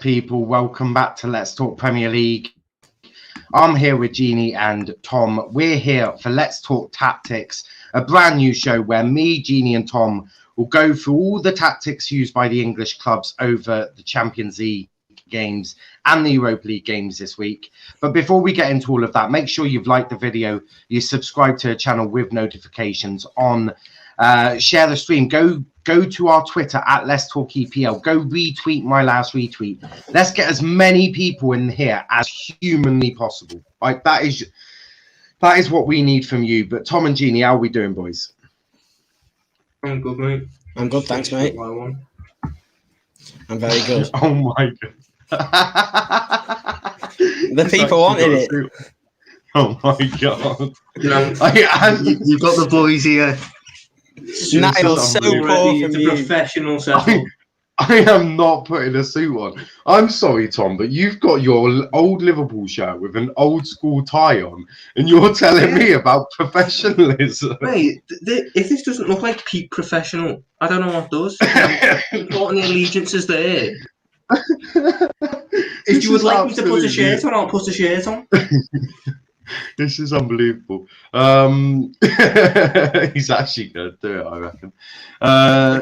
people? Welcome back to Let's Talk Premier League. I'm here with Gini and Tom. We're here for Let's Talk Tactics, a brand new show where me, Gini and Tom will go through all the tactics used by the English clubs over the Champions League games and the Europa League games this week. But before we get into all of that, make sure you've liked the video, you subscribe to the channel with notifications on, share the stream, go to our Twitter at Let's Talk EPL, go retweet my last retweet. Let's get as many people in here as humanly possible. Like that is what we need from you. But Tom and Gini, how are we doing, boys? I'm good, mate. I'm good, thanks, mate. I'm very good. Oh my god. The people wanted it. Oh my god. You know, You've got the boys here. Niall, so poor from you. Professional setup. I am not putting a suit on. I'm sorry, Tom, but you've got your old Liverpool shirt with an old school tie on, and you're telling me about professionalism. Mate, if this doesn't look like peak professional, I don't know what does. Important allegiances there. If you would like me to put a shirt on, I'll put a shirt on. This is unbelievable. He's actually going to do it, I reckon.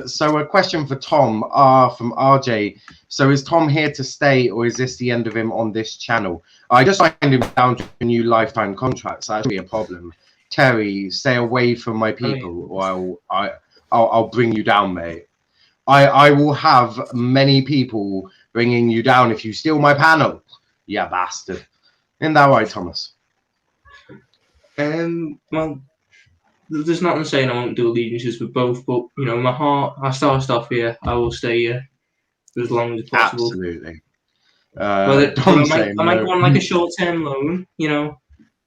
So a question for Tom from RJ. So is Tom here to stay, or is this the end of him on this channel? I just signed him down to a new lifetime contract, so that's really a problem. Terry, stay away from my people, or I'll bring you down, mate. I will have many people bringing you down if you steal my panel. Yeah, bastard. Isn't that right, Thomas? Well, there's nothing saying I won't do allegiances with both, but you know, my heart, I start off here. I will stay here as long as possible. Absolutely. I might go on like a short-term loan. You know,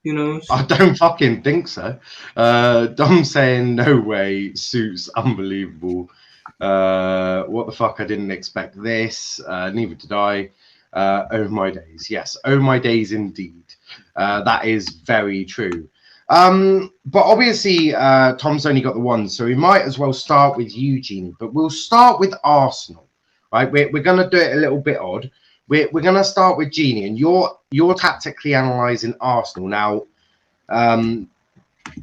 who knows? I don't fucking think so. Dom saying no way. Suits unbelievable. What the fuck? I didn't expect this. Neither did I. Oh my days. Yes. Oh my days indeed. That is very true. But obviously, Tom's only got the one, so we might as well start with Eugene. But we'll start with Arsenal, right? We're going to do it a little bit odd. We're going to start with Gini, and you're tactically analysing Arsenal now.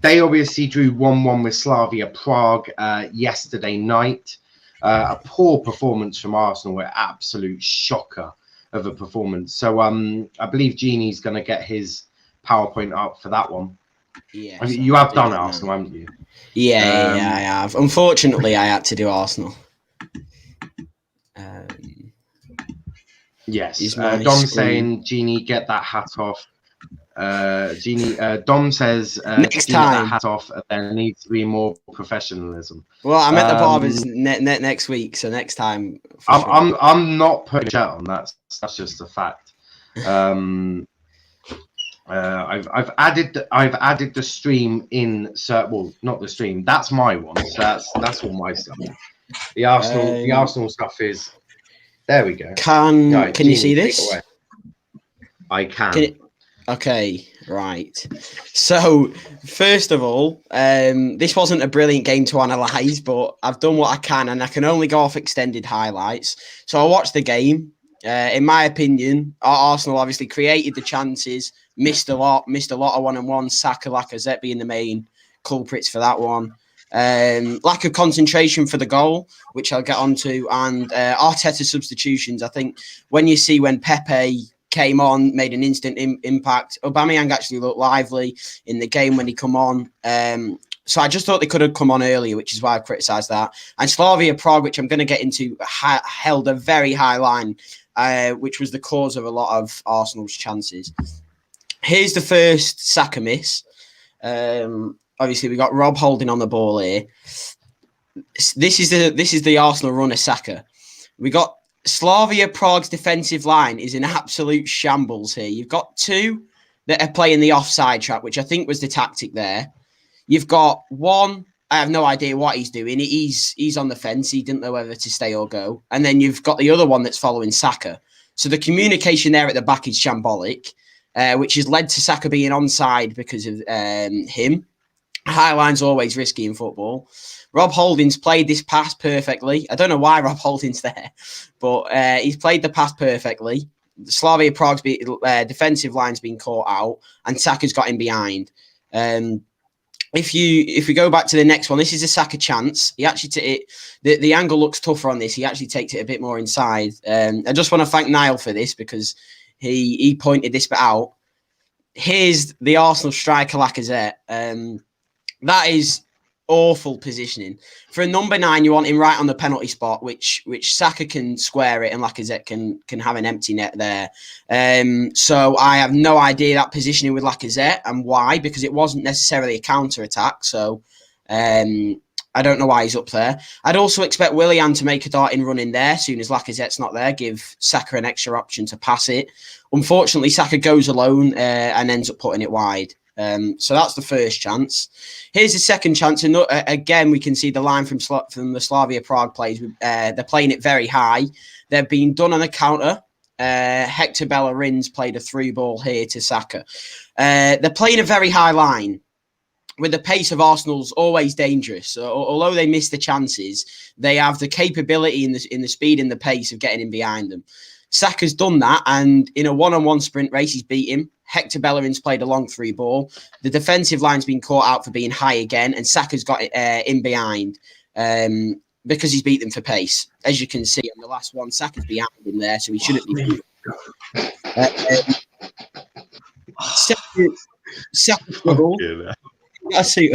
They obviously drew 1-1 with Slavia Prague yesterday night. A poor performance from Arsenal, an absolute shocker of a performance. So I believe Gini's going to get his PowerPoint up for that one. Yeah, I mean, you have done Arsenal, haven't you? Yeah, I have. Unfortunately, I had to do Arsenal. Yes. Dom saying, Gini, get that hat off. Dom says, next time, that hat off. There needs to be more professionalism. Well, I'm at the barbers next week, so next time. I'm not putting a shirt on. That's just a fact. I've added the stream in. Well, not the stream. That's my one. So that's all my stuff. The Arsenal stuff is. There we go. Can you see this? I can. Okay, right. So, first of all, this wasn't a brilliant game to analyse, but I've done what I can, and I can only go off extended highlights. So I watched the game. In my opinion, Arsenal obviously created the chances, missed a lot of one-on-one. Saka, Lacazette being the main culprits for that one. Lack of concentration for the goal, which I'll get onto, and Arteta substitutions. I think when Pepe came on, made an instant impact. Aubameyang actually looked lively in the game when he come on. So I just thought they could have come on earlier, which is why I criticised that. And Slavia Prague, which I'm going to get into, held a very high line, which was the cause of a lot of Arsenal's chances. Here's the first Saka miss. Obviously, we got Rob holding on the ball here. This is the Arsenal runner Saka. We got Slavia Prague's defensive line is in absolute shambles here. You've got two that are playing the offside trap, which I think was the tactic there. You've got one, I have no idea what he's doing. He's on the fence. He didn't know whether to stay or go. And then you've got the other one that's following Saka. So the communication there at the back is shambolic, which has led to Saka being onside because of him. High line's always risky in football. Rob Holding's played this pass perfectly. I don't know why Rob Holding's there, but he's played the pass perfectly. Slavia Prague's defensive line's been caught out, and Saka's got him behind. If we go back to the next one, this is a Saka chance. He actually the angle looks tougher on this. He actually takes it a bit more inside. I just want to thank Niall for this because he pointed this bit out. Here's the Arsenal striker Lacazette. That is awful positioning. For a number 9, you want him right on the penalty spot, which Saka can square it and Lacazette can have an empty net there. So I have no idea that positioning with Lacazette and why, because it wasn't necessarily a counter-attack. So I don't know why he's up there. I'd also expect Willian to make a darting run in there as soon as Lacazette's not there, give Saka an extra option to pass it. Unfortunately, Saka goes alone and ends up putting it wide. So that's the first chance. Here's the second chance. And again, we can see the line from the Slavia Prague players. They're playing it very high. They're being done on a counter. Hector Bellerin's played a through ball here to Saka. They're playing a very high line. With the pace of Arsenal's always dangerous. So, although they miss the chances, they have the capability in the speed and the pace of getting in behind them. Saka's done that, and in a one-on-one sprint race, he's beat him. Hector Bellerin's played a long through ball. The defensive line's been caught out for being high again, and Saka's got in behind because he's beat them for pace. As you can see on the last one, Saka's behind him there, so he shouldn't be. Saka struggled. Saka.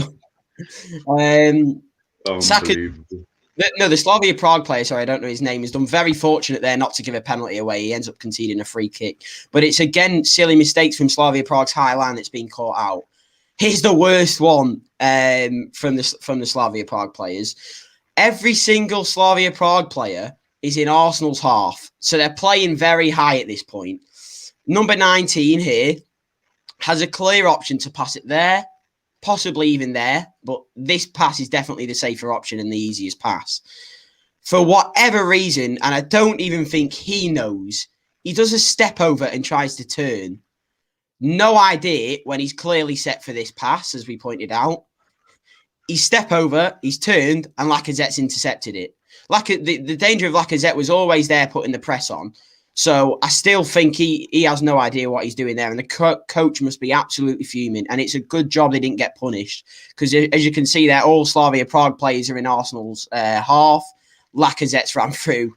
No, the Slavia Prague player, sorry, I don't know his name, has done very fortunate there not to give a penalty away. He ends up conceding a free kick. But it's, again, silly mistakes from Slavia Prague's high line that's been caught out. Here's the worst one from the Slavia Prague players. Every single Slavia Prague player is in Arsenal's half. So they're playing very high at this point. Number 19 here has a clear option to pass it there, possibly even there, but this pass is definitely the safer option and the easiest pass. For whatever reason, and I don't even think he knows, he does a step over and tries to turn. No idea when he's clearly set for this pass, as we pointed out. He's step over, he's turned, and Lacazette's intercepted it. The danger of Lacazette was always there putting the press on. So I still think he has no idea what he's doing there. And the coach must be absolutely fuming. And it's a good job they didn't get punished. Because as you can see there, all Slavia Prague players are in Arsenal's half. Lacazette's ran through.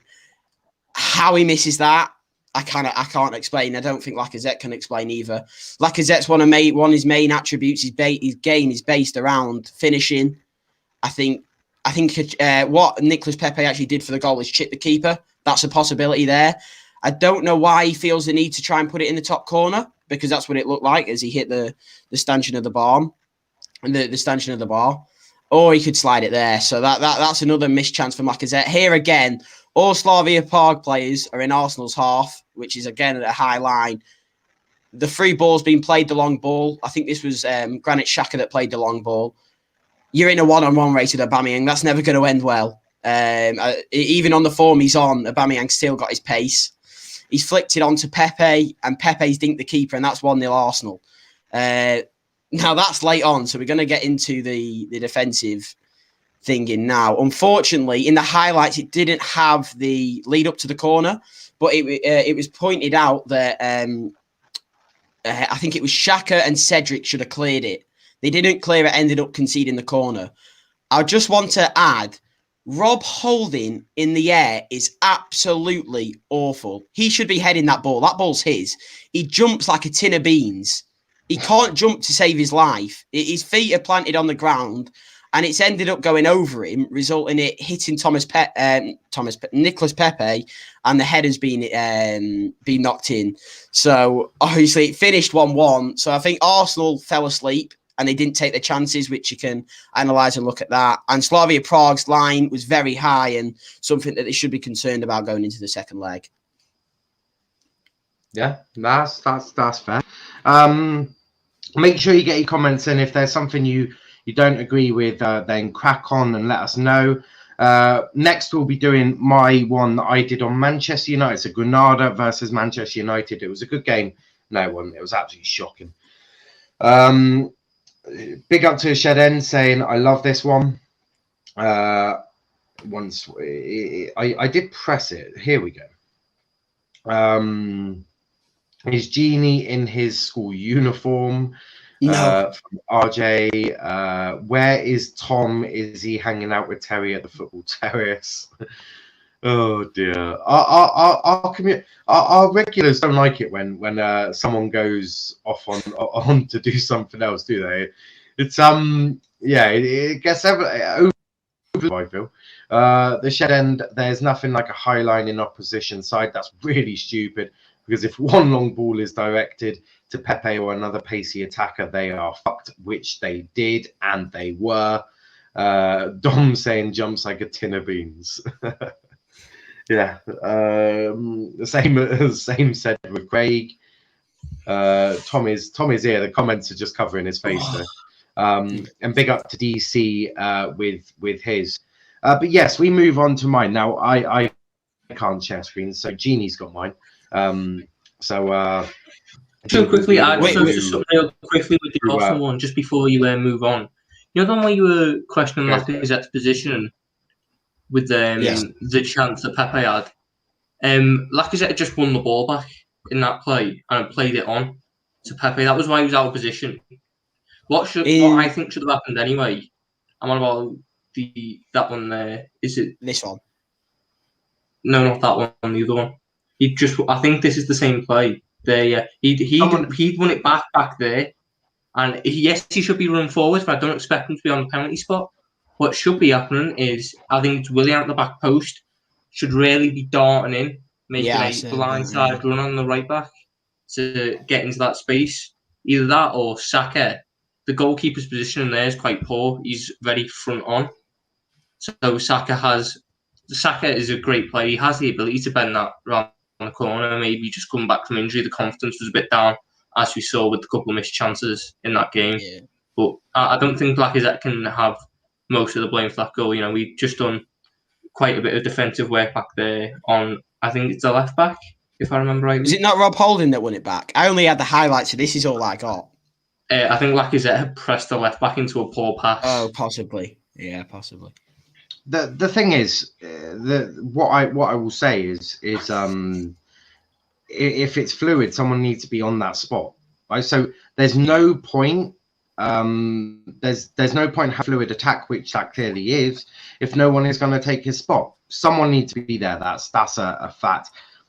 How he misses that, I can't explain. I don't think Lacazette can explain either. Lacazette's one of his main attributes. His game is based around finishing. I think what Nicolas Pepe actually did for the goal is chip the keeper. That's a possibility there. I don't know why he feels the need to try and put it in the top corner, because that's what it looked like as he hit the stanchion of the bar, the stanchion of the bar, or he could slide it there. So that's another missed chance for Lacazette. Here again, all Slavia Prague players are in Arsenal's half, which is again at a high line. The free ball's been played the long ball. I think this was Granit Xhaka that played the long ball. You're in a one-on-one race with Aubameyang. That's never going to end well. Even on the form he's on, Aubameyang's still got his pace. He's flicked it onto Pepe, and Pepe's dinked the keeper, and that's 1-0 Arsenal. Now, that's late on, so we're going to get into the defensive thing in now. Unfortunately, in the highlights, it didn't have the lead up to the corner, but it was pointed out that I think it was Xhaka and Cedric should have cleared it. They didn't clear it, ended up conceding the corner. I just want to add, Rob Holding in the air is absolutely awful. He should be heading that ball. That ball's his. He jumps like a tin of beans. He can't jump to save his life. His feet are planted on the ground, and it's ended up going over him, resulting in it hitting Nicolas Pepe, and the header's been knocked in. So obviously it finished 1-1. So I think Arsenal fell asleep, and they didn't take the chances, which you can analyse and look at that. And Slavia Prague's line was very high and something that they should be concerned about going into the second leg. Yeah, that's fair. Make sure you get your comments in. If there's something you don't agree with, then crack on and let us know. Next, we'll be doing my one that I did on Manchester United. It's a Granada versus Manchester United. It was a good game. No one. It was absolutely shocking. big up to Shed End saying, I love this one. Once I did press it. Here we go. Is Genie in his school uniform? No. From RJ. Where is Tom? Is he hanging out with Terry at the football terrace? Oh dear. Our regulars don't like it when someone goes off on to do something else, do they? It's yeah, it gets over, I feel. The Shed End, there's nothing like a high line in opposition side. That's really stupid, because if one long ball is directed to Pepe or another pacey attacker, they are fucked, which they did, and they were. Dom saying jumps like a tin of beans. Yeah, the same said with Craig. Tom is here. The comments are just covering his face though. And big up to DC with his. But yes, we move on to mine now. I can't share screens, so Genie's got mine. So quickly, I just real quickly with the Arsenal one just before you move on. You know the one where you were questioning Lacazette's position with the chance that Pepe had. Lacazette just won the ball back in that play and played it on to Pepe. That was why he was out of position. What I think should have happened anyway. I'm on about that one there. Is it this one? No, not that one. The other one. I think this is the same play. There, he'd won it back there, and yes, he should be running forward. But I don't expect him to be on the penalty spot. What should be happening is, I think it's Willian at the back post should really be darting in, making a blindside run on the right back to get into that space. Either that or Saka. The goalkeeper's position in there is quite poor. He's very front on. So Saka is a great player. He has the ability to bend that round the corner. Maybe just coming back from injury, the confidence was a bit down, as we saw with a couple of missed chances in that game. Yeah. But I don't think Lacazette can have most of the blame for that goal. You know, we've just done quite a bit of defensive work back there on, I think it's the left back, if I remember right. Was it not Rob Holding that won it back? I only had the highlights, so this is all I got. I think Lacazette had pressed the left back into a poor pass. Oh, possibly. Yeah, possibly. The thing is, what I will say is if it's fluid, someone needs to be on that spot, right? So there's no point. There's no point having fluid attack, which that clearly is, if no one is going to take his spot. Someone needs to be there. That's a fact.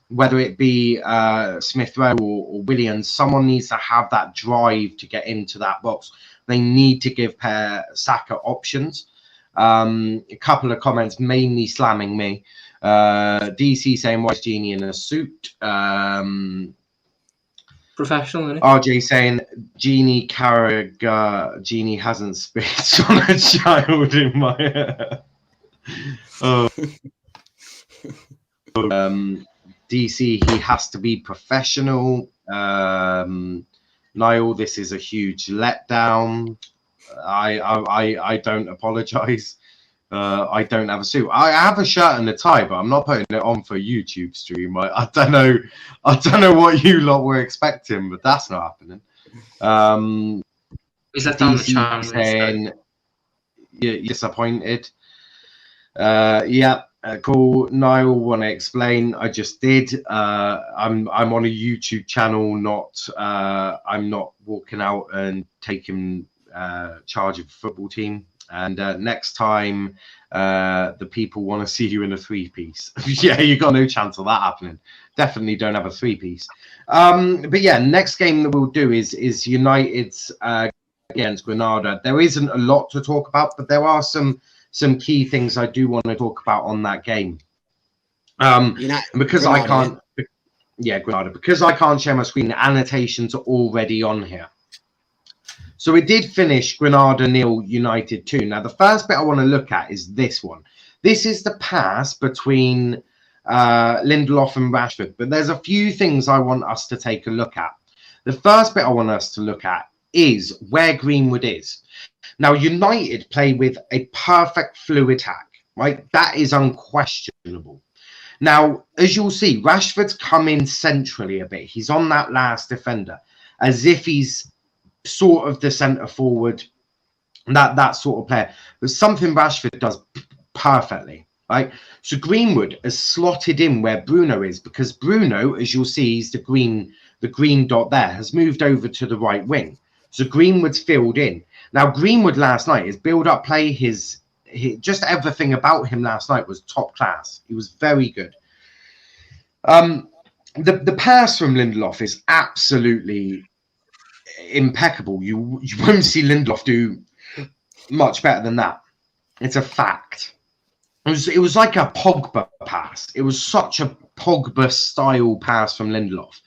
Whether it be Smith Rowe or Williams, someone needs to have that drive to get into that box. They need to give Saka options. A couple of comments, mainly slamming me. DC saying, "Why is Genie in a suit?" Professional, isn't it? RJ saying, Genie Carragher, Genie hasn't spit on a child in my hair. Oh. DC, he has to be professional. Niall, this is a huge letdown. I don't apologize. I don't have a suit. I have a shirt and a tie, but I'm not putting it on for a YouTube stream. I don't know what you lot were expecting, but that's not happening. Is that down the channel? Saying you're disappointed. Yeah. Cool. Niall, want to explain? I just did. I'm on a YouTube channel. I'm not walking out and taking charge of a football team. And next time, the people want to see you in a three-piece. Yeah, you got no chance of that happening. Definitely don't have a three-piece. But yeah, next game that we'll do is United's against Granada. There isn't a lot to talk about, but there are some key things I do want to talk about on that game. Because Granada, I can't, Granada, because I can't share my screen, the annotations are already on here. So it did finish Granada 0, United 2. Now, the first bit I want to look at is this one. This is the pass between Lindelof and Rashford, but there's a few things I want us to take a look at. The first bit I want us to look at is where Greenwood is. Now, United play with a perfect fluid attack, right? That is unquestionable. Now, as you'll see, Rashford's come in centrally a bit. He's on that last defender, as if he's sort of the centre forward that sort of player. There's something Rashford does perfectly, right? So Greenwood has slotted in where Bruno is, because Bruno, as you'll see, is the green dot there, has moved over to the right wing. So Greenwood's filled in. Now Greenwood last night, his build-up play, his just everything about him last night was top class. He was very good. The pass from Lindelof is absolutely impeccable. You won't see Lindelof do much better than that. It's a fact. It was like a Pogba pass. It was such a Pogba style pass from Lindelof.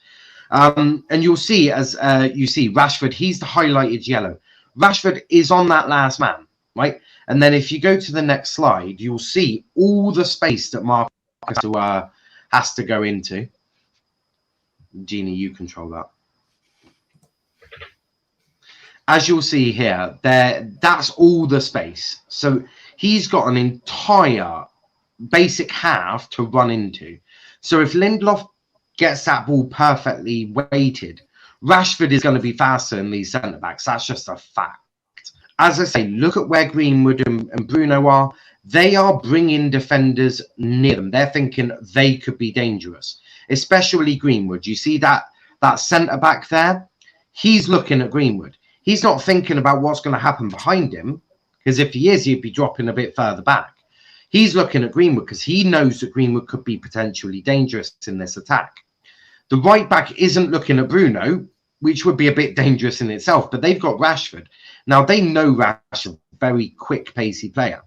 And you'll see, as you see, Rashford, he's the highlighted yellow. Rashford is on that last man, right? And then if you go to the next slide, you'll see all the space that Marcus has to go into. Gini, you control that. As you'll see here, that's all the space. So he's got an entire basic half to run into. So if Lindelof gets that ball perfectly weighted, Rashford is going to be faster than these centre-backs. That's just a fact. As I say, look at where Greenwood and Bruno are. They are bringing defenders near them. They're thinking they could be dangerous, especially Greenwood. You see that centre-back there? He's looking at Greenwood. He's not thinking about what's going to happen behind him, because if he is, he'd be dropping a bit further back. He's looking at Greenwood because he knows that Greenwood could be potentially dangerous in this attack. The right back isn't looking at Bruno, which would be a bit dangerous in itself, but they've got Rashford. Now, they know Rashford, very quick, pacey player.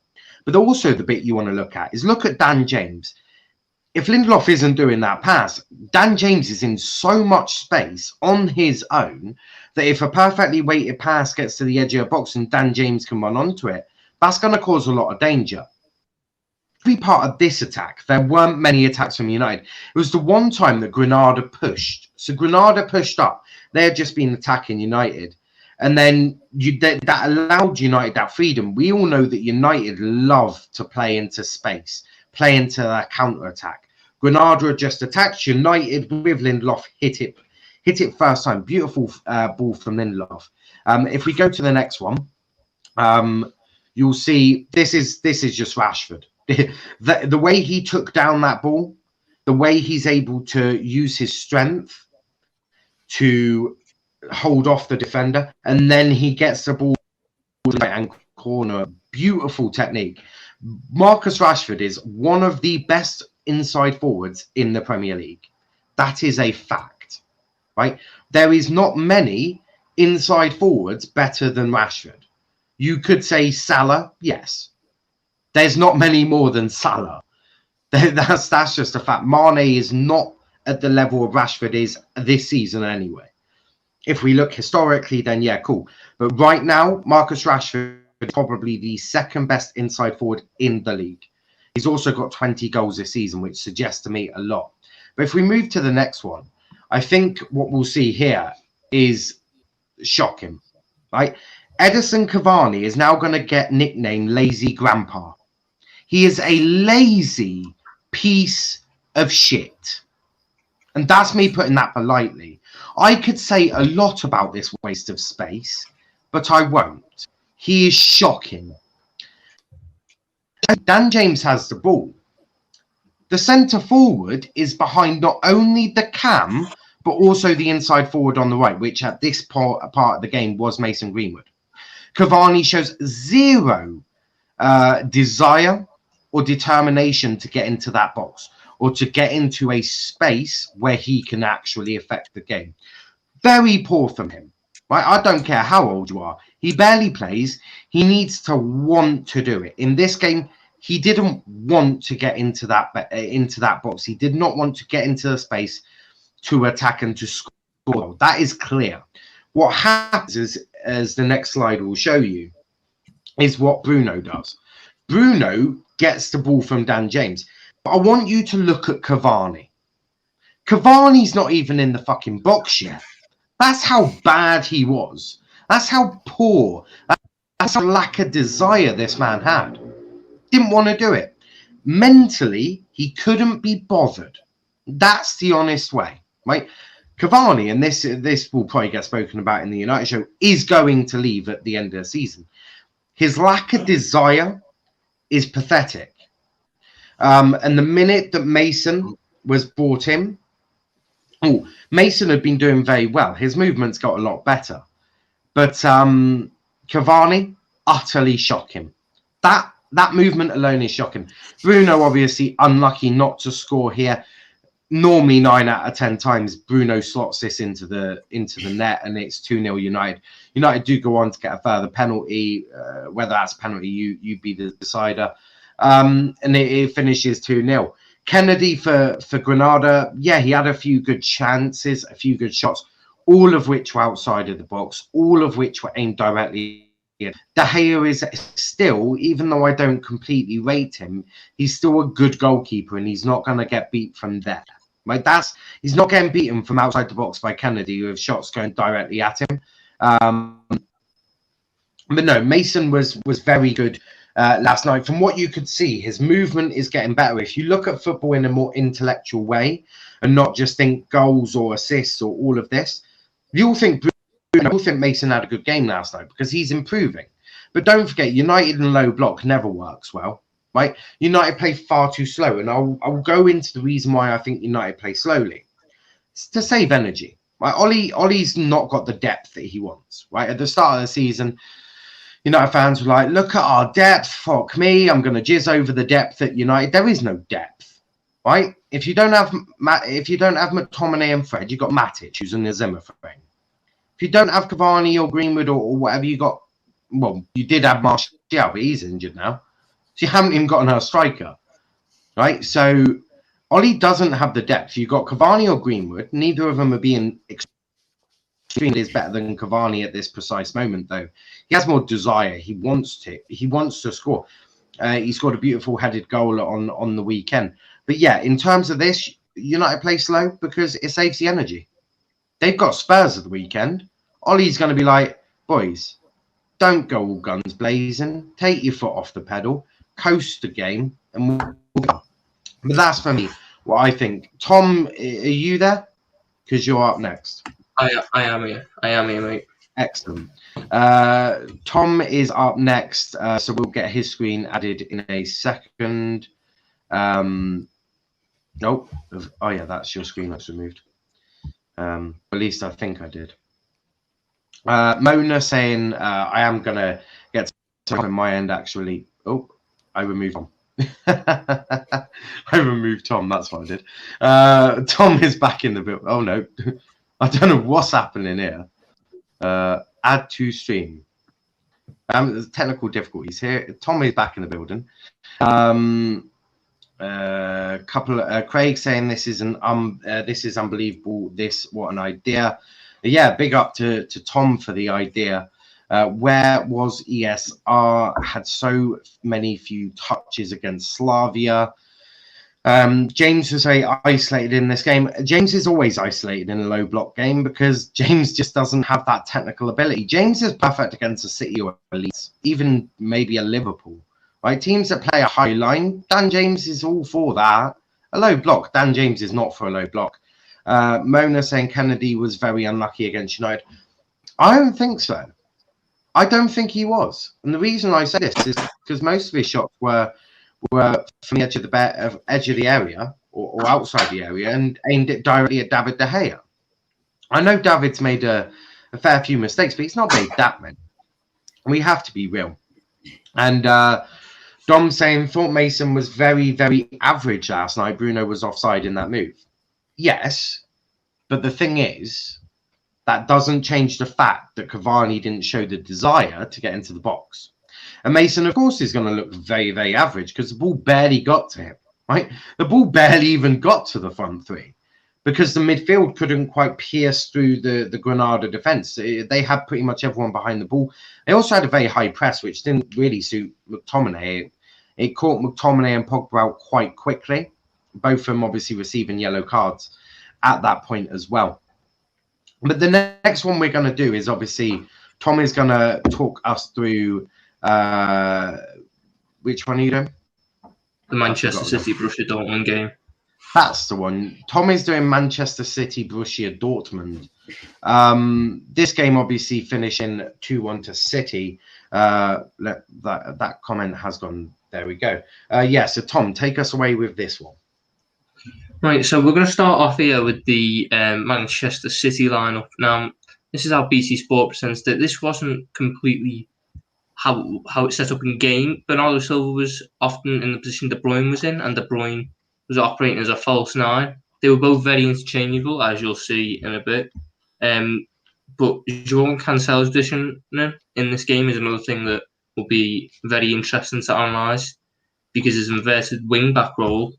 But also the bit you want to look at is look at Dan James. If Lindelof isn't doing that pass, Dan James is in so much space on his own that if a perfectly weighted pass gets to the edge of the box and Dan James can run onto it, that's going to cause a lot of danger. Every part of this attack, there weren't many attacks from United. It was the one time that Granada pushed. So Granada pushed up. They had just been attacking United. And then that allowed United that freedom. We all know that United love to play into space, play into that counter-attack. Granada had just attacked. United with Lindelof hit it first time. Beautiful ball from Lindelof. If we go to the next one, you'll see this is just Rashford. The way he took down that ball, the way he's able to use his strength to hold off the defender, and then he gets the ball to the right-hand corner. Beautiful technique. Marcus Rashford is one of the best inside forwards in the Premier League. That is a fact, right? There is not many inside forwards better than Rashford. You could say Salah, yes. There's not many more than Salah. That's just a fact. Mane is not at the level of Rashford is this season anyway. If we look historically, then yeah, cool. But right now, Marcus Rashford is probably the second best inside forward in the league. He's also got 20 goals this season, which suggests to me a lot. But if we move to the next one, I think what we'll see here is shocking, right? Edison Cavani is now going to get nicknamed Lazy Grandpa. He is a lazy piece of shit. And that's me putting that politely. I could say a lot about this waste of space, but I won't. He is shocking. Dan James has the ball. The centre forward is behind not only the cam, but also the inside forward on the right, which at this part of the game was Mason Greenwood. Cavani shows zero desire or determination to get into that box or to get into a space where he can actually affect the game. Very poor from him. Right? I don't care how old you are. He barely plays. He needs to want to do it. In this game, he didn't want to get into that box. He did not want to get into the space to attack and to score. That is clear. What happens is, as the next slide will show you, is what Bruno does. Bruno gets the ball from Dan James. But I want you to look at Cavani. Cavani's not even in the fucking box yet. That's how bad he was. That's how poor. That's how lack of desire this man had. Didn't want to do it. Mentally, he couldn't be bothered. That's the honest way, right? Cavani, and this will probably get spoken about in the United show, is going to leave at the end of the season. His lack of desire is pathetic. And the minute that Mason was brought in, Mason had been doing very well. His movements got a lot better. But Cavani, utterly shocking. That movement alone is shocking. Bruno, obviously, unlucky not to score here. Normally 9 out of 10 times Bruno slots this into the net and it's 2-0 United. United do go on to get a further penalty, whether that's a penalty, you be the decider. And it finishes 2-0. Kennedy for Granada, yeah, he had a few good chances, a few good shots, all of which were outside of the box, all of which were aimed directly. De Gea is still, even though I don't completely rate him, he's still a good goalkeeper and he's not going to get beat from there. Like he's not getting beaten from outside the box by Kennedy with shots going directly at him. But no, Mason was very good last night. From what you could see, his movement is getting better. If you look at football in a more intellectual way and not just think goals or assists or all of this, you'll think Mason had a good game last night because he's improving. But don't forget, United in low block never works well. Right, United play far too slow, and I'll go into the reason why I think United play slowly. It's to save energy. Right, Ollie's not got the depth that he wants. Right, at the start of the season, United fans were like, "Look at our depth. Fuck me, I'm going to jizz over the depth at United." There is no depth. Right, if you don't have McTominay and Fred, you've got Matic, who's in the Zimmer frame. If you don't have Cavani or Greenwood or whatever you got, well, you did have Martial, but he's injured now. So you haven't even got another striker, right? So Ollie doesn't have the depth. You've got Cavani or Greenwood. Neither of them are being extremely better than Cavani at this precise moment, though. He has more desire. He wants to score. He scored a beautiful headed goal on the weekend. But yeah, in terms of this, United play slow because it saves the energy. They've got Spurs at the weekend. Ollie's going to be like, boys, don't go all guns blazing. Take your foot off the pedal. Coast the game, and we'll go. But that's for me what I think. Tom, are you there? Because you're up next. I am here. Mate. Excellent. Tom is up next, so we'll get his screen added in a second. Nope. Oh yeah, that's your screen that's removed. At least I think I did. Mona saying I am gonna get something on my end actually. Oh. I removed Tom. I removed Tom. That's what I did. Tom is back in the build. Oh no, I don't know what's happening here. Add to stream. There's technical difficulties here. Tom is back in the building. Couple of Craig saying this is unbelievable. What an idea. Yeah, big up to Tom for the idea. Where was ESR? Had so many few touches against Slavia. James was very isolated in this game. James is always isolated in a low block game because James just doesn't have that technical ability. James is perfect against a City or a Leeds, even maybe a Liverpool. Right? Teams that play a high line, Dan James is all for that. A low block, Dan James is not for a low block. Mona saying Kennedy was very unlucky against United. I don't think so. I don't think he was, and the reason I say this is because most of his shots were from the edge of the area or outside the area and aimed it directly at David De Gea. I know David's made a fair few mistakes, but he's not made that many. We have to be real. And Dom saying thought Mason was very, very average last night. Bruno was offside in that move. Yes, but the thing is, that doesn't change the fact that Cavani didn't show the desire to get into the box. And Mason, of course, is going to look very, very average because the ball barely got to him, right? The ball barely even got to the front three because the midfield couldn't quite pierce through the Granada defence. They had pretty much everyone behind the ball. They also had a very high press, which didn't really suit McTominay. It caught McTominay and Pogba out quite quickly, both of them obviously receiving yellow cards at that point as well. But the next one we're going to do is obviously Tom is going to talk us through which one are you doing? The Manchester City Borussia Dortmund game. That's the one. Tom is doing Manchester City Borussia Dortmund. This game obviously finishing 2-1 to City. That comment has gone. There we go. So Tom, take us away with this one. Right, so we're going to start off here with the Manchester City lineup. Now, this is how BT Sport presents it. This wasn't completely how it's set up in game. Bernardo Silva was often in the position De Bruyne was in, and De Bruyne was operating as a false nine. They were both very interchangeable, as you'll see in a bit. But João Cancelo's position in this game is another thing that will be very interesting to analyse, because his inverted wing-back role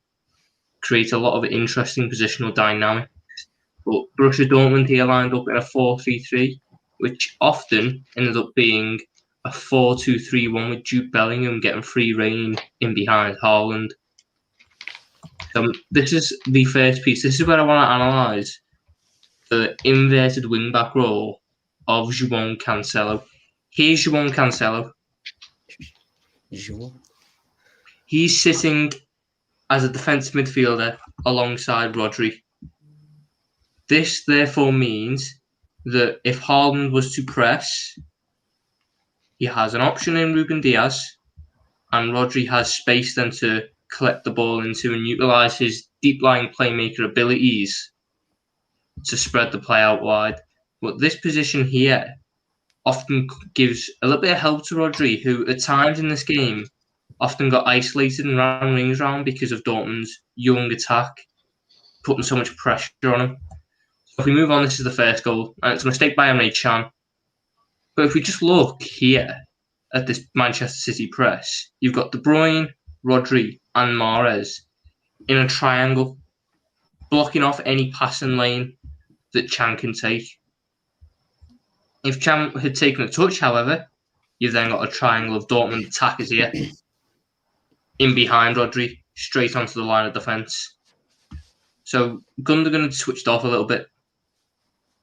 creates a lot of interesting positional dynamics. But Borussia Dortmund here lined up in a 4-3-3, which often ended up being a 4-2-3-1 with Jude Bellingham getting free rein in behind Haaland. This is the first piece. This is where I want to analyse the inverted wing-back role of João Cancelo. Here's João Cancelo. He's sitting as a defensive midfielder alongside Rodri. This therefore means that if Haaland was to press, he has an option in Ruben Dias, and Rodri has space then to collect the ball into and utilise his deep-lying playmaker abilities to spread the play out wide. But this position here often gives a little bit of help to Rodri, who at times in this game often got isolated and ran rings around because of Dortmund's young attack, putting so much pressure on him. So if we move on, this is the first goal, and it's a mistake by Emre Can. But if we just look here at this Manchester City press, you've got De Bruyne, Rodri, and Mahrez in a triangle, blocking off any passing lane that Can can take. If Can had taken a touch, however, you've then got a triangle of Dortmund attackers here, in behind Rodri, straight onto the line of defence. So Gundogan had switched off a little bit.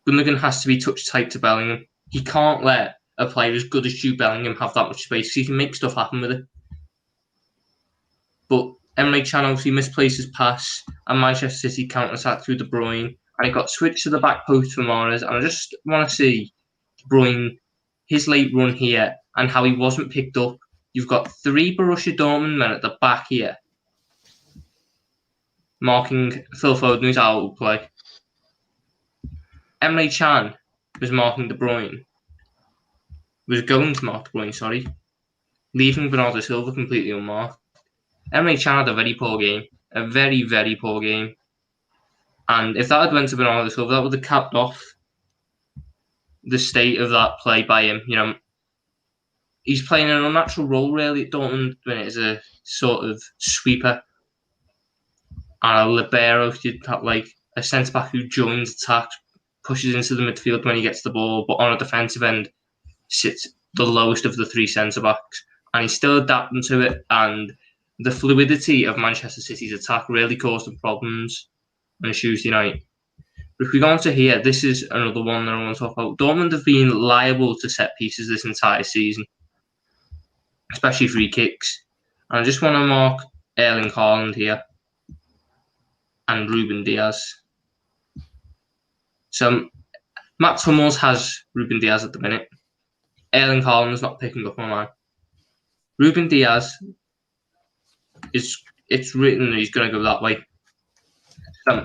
Gundogan has to be touch tight to Bellingham. He can't let a player as good as Jude Bellingham have that much space, so he can make stuff happen with it. But Emre Can obviously misplaced his pass, and Manchester City counter-attacked through De Bruyne, and it got switched to the back post for Mahrez. And I just want to see De Bruyne, his late run here, and how he wasn't picked up. You've got 3 Borussia Dortmund men at the back here, marking Phil Foden, who's out of play. Emre Can was marking De Bruyne. Was going to mark De Bruyne, leaving Bernardo Silva completely unmarked. Emre Can had a very poor game. A very, very poor game. And if that had went to Bernardo Silva, that would have capped off the state of that play by him. You know, he's playing an unnatural role really at Dortmund when it is a sort of sweeper and a libero, like a centre back who joins attacks, pushes into the midfield when he gets the ball, but on a defensive end sits the lowest of the 3 centre backs, and he's still adapting to it. And the fluidity of Manchester City's attack really caused them problems on a Tuesday night. But if we go on to here, this is another one that I want to talk about. Dortmund have been liable to set pieces this entire season, especially free kicks. And I just want to mark Erling Haaland here and Ruben Dias. So Mats Hummels has Ruben Dias at the minute. Erling Haaland's not picking up on mine. Ruben Dias, it's written that he's going to go that way.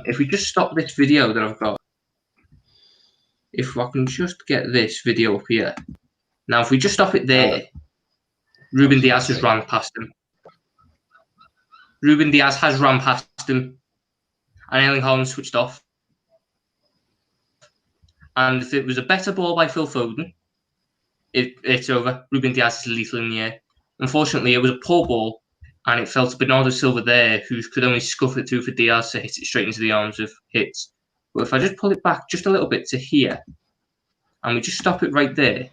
If we just stop this video that I've got, if I can just get this video up here. Now, if we just stop it there, Ruben Dias has ran past him. Ruben Dias has ran past him, and Erling Haaland switched off. And if it was a better ball by Phil Foden, it's over. Ruben Dias is lethal in the air. Unfortunately, it was a poor ball, and it fell to Bernardo Silva there, who could only scuff it through for Diaz to hit it straight into the arms of Hits. But if I just pull it back just a little bit to here, and we just stop it right there,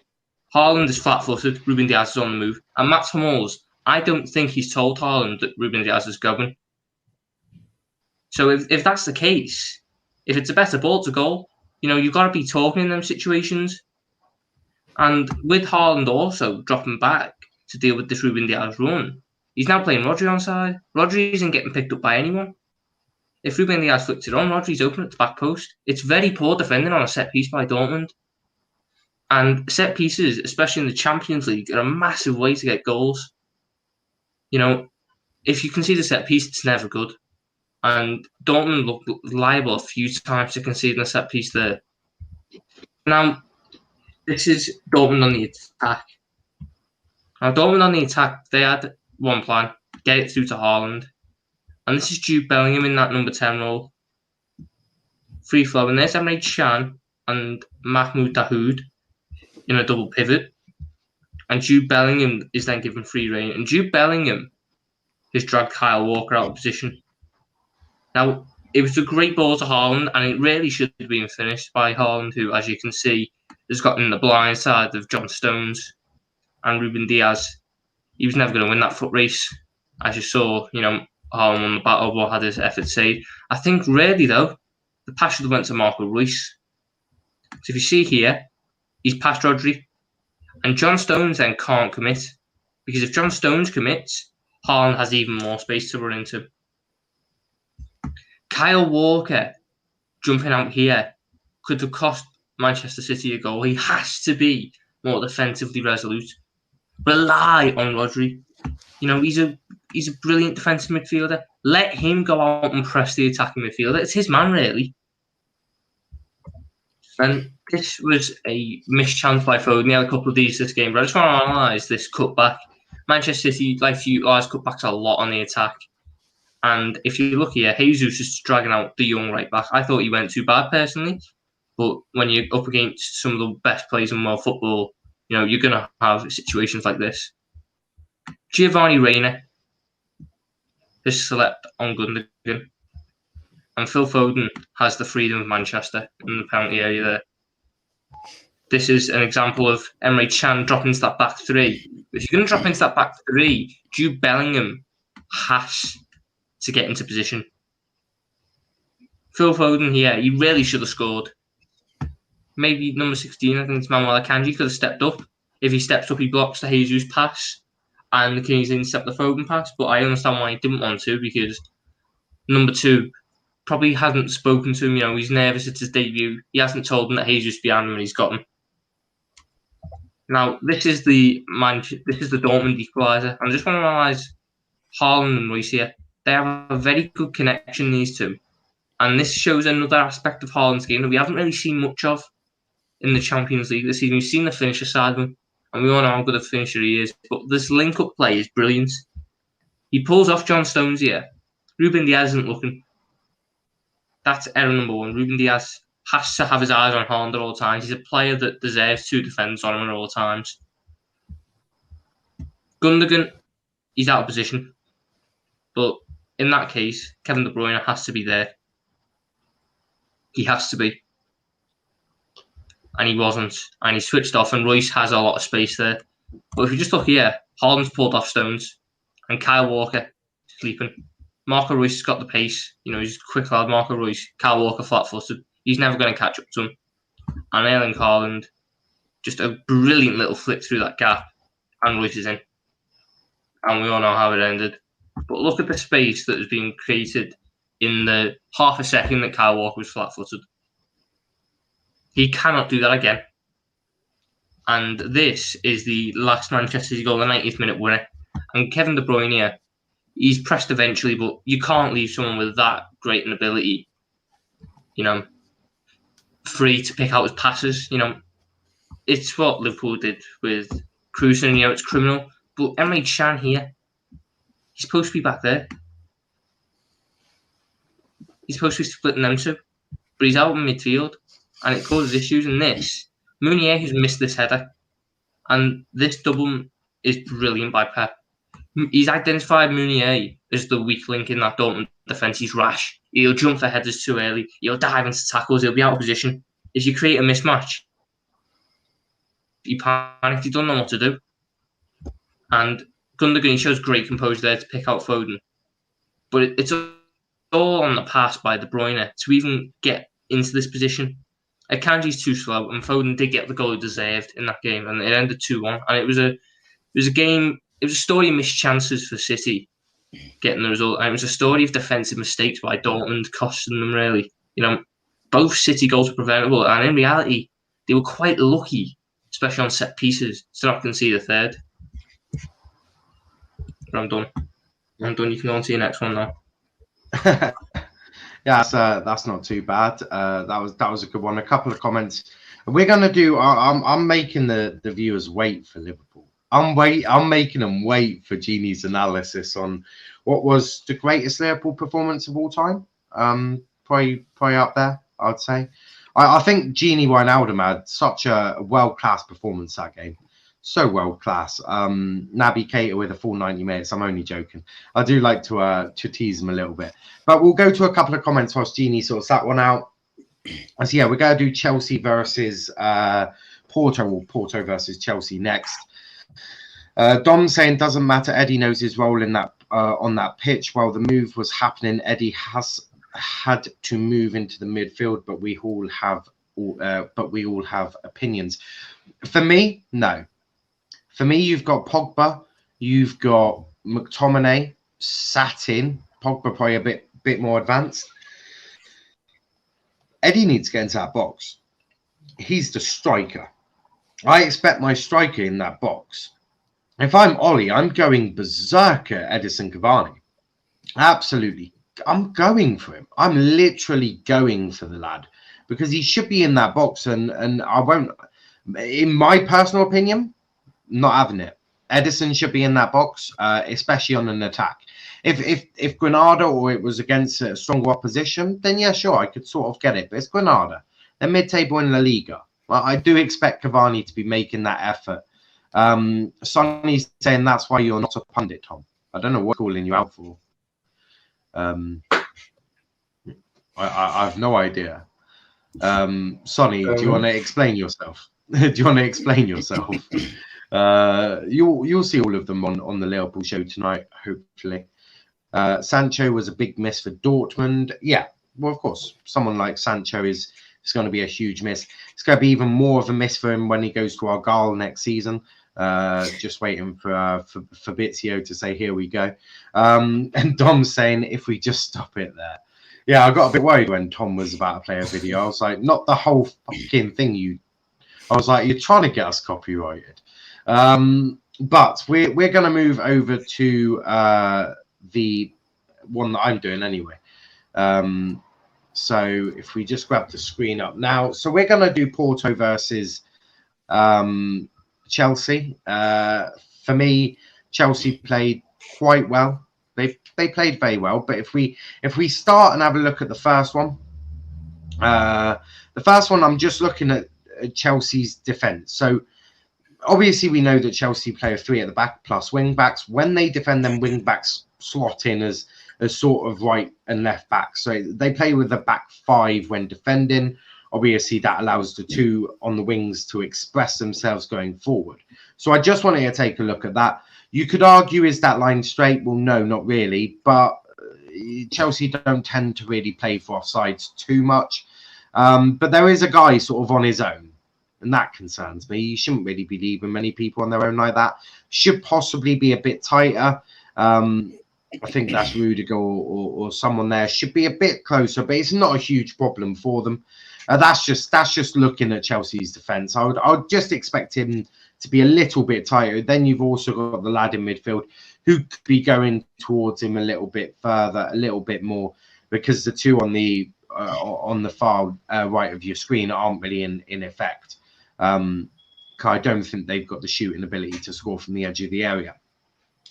Haaland is flat-footed, Ruben Dias is on the move, and Mats Hummels, I don't think he's told Haaland that Ruben Dias is going. So if that's the case, if it's a better ball to goal, you know, you've got to be talking in them situations. And with Haaland also dropping back to deal with this Ruben Dias run, he's now playing Rodri on side. Rodri isn't getting picked up by anyone. if Ruben Dias flicked it on, Rodri's open at the back post. It's very poor defending on a set piece by Dortmund. And set pieces, especially in the Champions League, are a massive way to get goals. You know, if you concede a set piece, it's never good. And Dortmund looked liable a few times to concede a set piece there. Now, this is Dortmund on the attack. Now, Dortmund on the attack, they had one plan, get it through to Haaland. And this is Jude Bellingham in that number 10 role. Free flow. And there's Emre Can and Mahmoud Dahoud in a double pivot. And Jude Bellingham is then given free rein. And Jude Bellingham has dragged Kyle Walker out of position. Now, it was a great ball to Haaland, and it really should have been finished by Haaland, who, as you can see, has gotten in the blind side of John Stones and Ruben Dias. He was never going to win that foot race. As you saw, Haaland won the battle, but had his effort saved. I think, really, though, the pass should have went to Marco Reus. So if you see here, he's past Rodri. And John Stones then can't commit. Because if John Stones commits, Haaland has even more space to run into. Kyle Walker jumping out here could have cost Manchester City a goal. He has to be more defensively resolute. Rely on Rodri. He's a brilliant defensive midfielder. Let him go out and press the attacking midfielder. It's his man, really. And this was a missed chance by Foden. He had a couple of these this game, but I just want to analyse this cutback. Manchester City like to utilise cutbacks a lot on the attack. And if you look here, Jesus is dragging out the young right back. I thought he went too bad personally, but when you're up against some of the best players in world football, you're going to have situations like this. Giovanni Reina has slept on Gundogan, and Phil Foden has the freedom of Manchester in the penalty area there. This is an example of Emre Can dropping into that back three. If you're going to drop into that back three, Jude Bellingham has to get into position. Phil Foden here, he really should have scored. Maybe number 16, I think it's Manuel Akanji, could have stepped up. If he steps up, he blocks the Jesus pass and the Kings intercept the Foden pass, but I understand why he didn't want to, because number 2 probably hasn't spoken to him. He's nervous, it's his debut. He hasn't told him that Jesus behind him and he's got him. Now, this is the Dortmund equaliser. I just want to analyse Haaland and Reus here. They have a very good connection, these two. And this shows another aspect of Haaland's game that we haven't really seen much of in the Champions League this season. We've seen the finisher side of him, and we all know how good a finisher he is. But this link-up play is brilliant. He pulls off John Stones here. Ruben Dias isn't looking. That's error number 1. Ruben Dias has to have his eyes on Haaland at all times. He's a player that deserves 2 defenders on him at all times. Gundogan, he's out of position. But in that case, Kevin De Bruyne has to be there. He has to be. And he wasn't. And he switched off, and Reus has a lot of space there. But if you just look here, Haaland's pulled off Stones, and Kyle Walker sleeping. Marco Reus has got the pace. He's a quick lad, Marco Reus. Kyle Walker flat-footed. He's never going to catch up to him. And Erling Haaland, just a brilliant little flick through that gap, and Reus is in. And we all know how it ended. But look at the space that has been created in the half a second that Kyle Walker was flat-footed. He cannot do that again. And this is the last Manchester City goal, the 90th minute winner. And Kevin De Bruyne here, he's pressed eventually, but you can't leave someone with that great an ability, free to pick out his passes. It's what Liverpool did with Kruse, it's criminal. But Emre Can here, he's supposed to be back there. He's supposed to be splitting them two, but he's out in midfield, and it causes issues. And this, Meunier has missed this header, and this double is brilliant by Pep. He's identified Meunier as the weak link in that Dortmund defence. He's rash. He'll jump for headers too early. He'll dive into tackles. He'll be out of position. If you create a mismatch, he panicked. He doesn't know what to do. And Gundogan shows great composure there to pick out Foden. But it's all on the pass by De Bruyne to even get into this position. Akanji's too slow, and Foden did get the goal he deserved in that game, and it ended 2-1. And it was a game. It was a story of missed chances for City, getting the result. And it was a story of defensive mistakes by Dortmund costing them, really. Both City goals were preventable, and in reality, they were quite lucky, especially on set pieces, to not concede a third. But I'm done. You can go on to your next one now. Yeah, that's not too bad. That was a good one. A couple of comments. We're gonna do. I'm making the viewers wait for Liverpool. I'm making them wait for Gini's analysis on what was the greatest Liverpool performance of all time. Probably up there, I'd say. I think Gini Wijnaldum had such a world-class performance that game. So world-class. Naby Keita with a full 90 minutes. I'm only joking. I do like to tease him a little bit. But we'll go to a couple of comments whilst Gini sorts that one out. So yeah, we're going to do Chelsea versus Porto, or Porto versus Chelsea next. Dom saying, doesn't matter. Eddie knows his role in that on that pitch. While the move was happening, Eddie has had to move into the midfield, but we all have opinions. For me, no. For me, you've got Pogba, you've got McTominay sat in. Pogba probably a bit more advanced. Eddie needs to get into that box. He's the striker. I expect my striker in that box. If I'm Ollie, I'm going berserker Edison Cavani. Absolutely. I'm going for him. I'm literally going for the lad because he should be in that box, and I won't, in my personal opinion, not having it. Edison should be in that box, especially on an attack. If Granada or it was against a stronger opposition, then yeah, sure, I could sort of get it. But it's Granada. They're mid-table in La Liga. Well, I do expect Cavani to be making that effort. Sonny's saying that's why you're not a pundit, Tom. I don't know what calling you out for. I have no idea. Sonny, do you want to explain yourself? Do you want to explain yourself? You'll see all of them on the Liverpool show tonight, hopefully. Sancho was a big miss for Dortmund. Yeah, well, of course, someone like Sancho is going to be a huge miss. It's going to be even more of a miss for him when he goes to Argyle next season. Just waiting for Fabrizio to say, here we go. And Dom's saying, if we just stop it there. Yeah, I got a bit worried when Tom was about to play a video. I was like, not the whole fucking thing. I was like, you're trying to get us copyrighted. But we're going to move over to the one that I'm doing anyway. So if we just grab the screen up now. So we're going to do Porto versus Chelsea. For me, Chelsea played quite well. They played very well. But if we start and have a look at the first one, I'm just looking at Chelsea's defense. So obviously we know that Chelsea play a 3 at the back plus wing backs. When they defend, them wing backs slot in as sort of right and left back. So they play with the back 5 when defending. Obviously, that allows the 2 on the wings to express themselves going forward. So I just wanted to take a look at that. You could argue, is that line straight? Well, no, not really. But Chelsea don't tend to really play for offsides too much. But there is a guy sort of on his own, and that concerns me. You shouldn't really be leaving many people on their own like that. Should possibly be a bit tighter. I think that's Rudiger or someone there. Should be a bit closer, but it's not a huge problem for them. That's just looking at Chelsea's defence. I would just expect him to be a little bit tighter. Then you've also got the lad in midfield who could be going towards him a little bit further, a little bit more, because the 2 on the far right of your screen aren't really in effect. I don't think they've got the shooting ability to score from the edge of the area.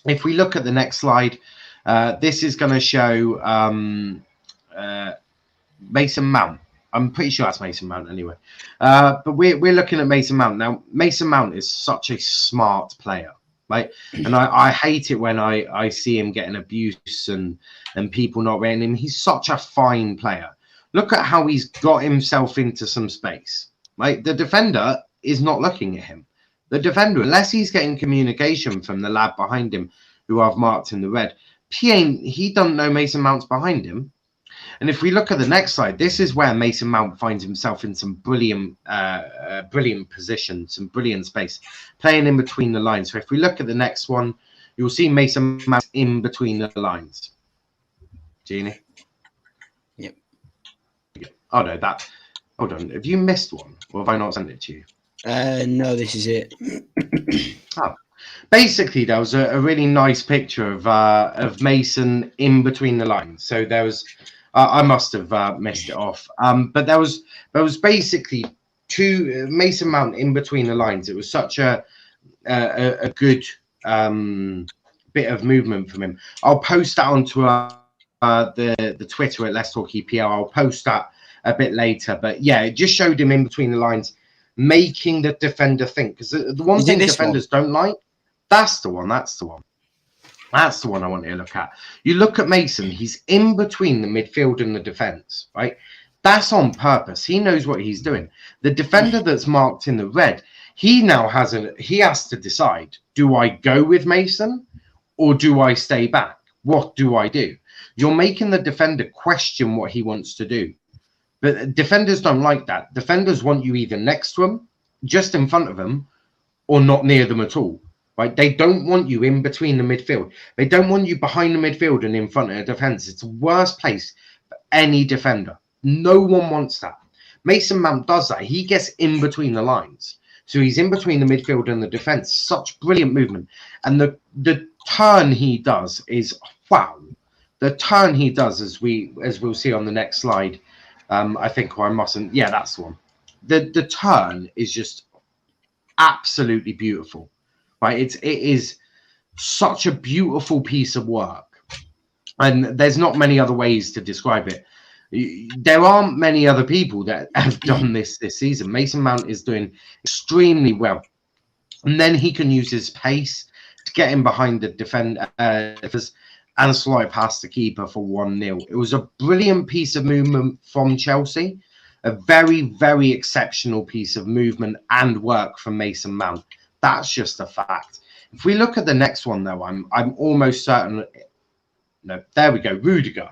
If we look at the next slide, this is going to show Mason Mount. I'm pretty sure that's Mason Mount anyway. But we're looking at Mason Mount. Now, Mason Mount is such a smart player, right? And I hate it when I see him getting abuse and people not rating him. He's such a fine player. Look at how he's got himself into some space, right? The defender is not looking at him. The defender, unless he's getting communication from the lad behind him who I've marked in the red, he doesn't know Mason Mount's behind him. And if we look at the next slide, this is where Mason Mount finds himself in some brilliant position, some brilliant space, playing in between the lines. So if we look at the next one, you'll see Mason Mount in between the lines. Gini? Yep. Oh, no, that... Hold on. Have you missed one? Or have I not sent it to you? No, this is it. Oh. Basically, there was a really nice picture of Mason in between the lines. So there was... I must have missed it off. But there was basically two Mason Mount in between the lines. It was such a good bit of movement from him. I'll post that onto the Twitter at Let's Talk EPL. I'll post that a bit later. But yeah, it just showed him in between the lines, making the defender think. Because the one thing defenders don't like, that's the one. That's the one. That's the one I want you to look at. You look at Mason, he's in between the midfield and the defence, right? That's on purpose. He knows what he's doing. The defender that's marked in the red, he now has to decide, do I go with Mason or do I stay back? What do I do? You're making the defender question what he wants to do. But defenders don't like that. Defenders want you either next to him, just in front of him, or not near them at all. Right? They don't want you in between the midfield. They don't want you behind the midfield and in front of the defence. It's the worst place for any defender. No one wants that. Mason Mount does that. He gets in between the lines. So he's in between the midfield and the defence. Such brilliant movement. And the turn he does is, wow. The turn he does, as we'll see on the next slide, I think, or I mustn't. Yeah, that's the one. The turn is just absolutely beautiful. Right, it is such a beautiful piece of work, and there's not many other ways to describe it. There aren't many other people that have done this season. Mason Mount is doing extremely well, and then he can use his pace to get in behind the defenders and slide past the keeper for 1-0. It was a brilliant piece of movement from Chelsea, a very, very exceptional piece of movement and work from Mason Mount. That's just a fact. If we look at the next one, though, I'm almost certain. No, there we go. Rudiger.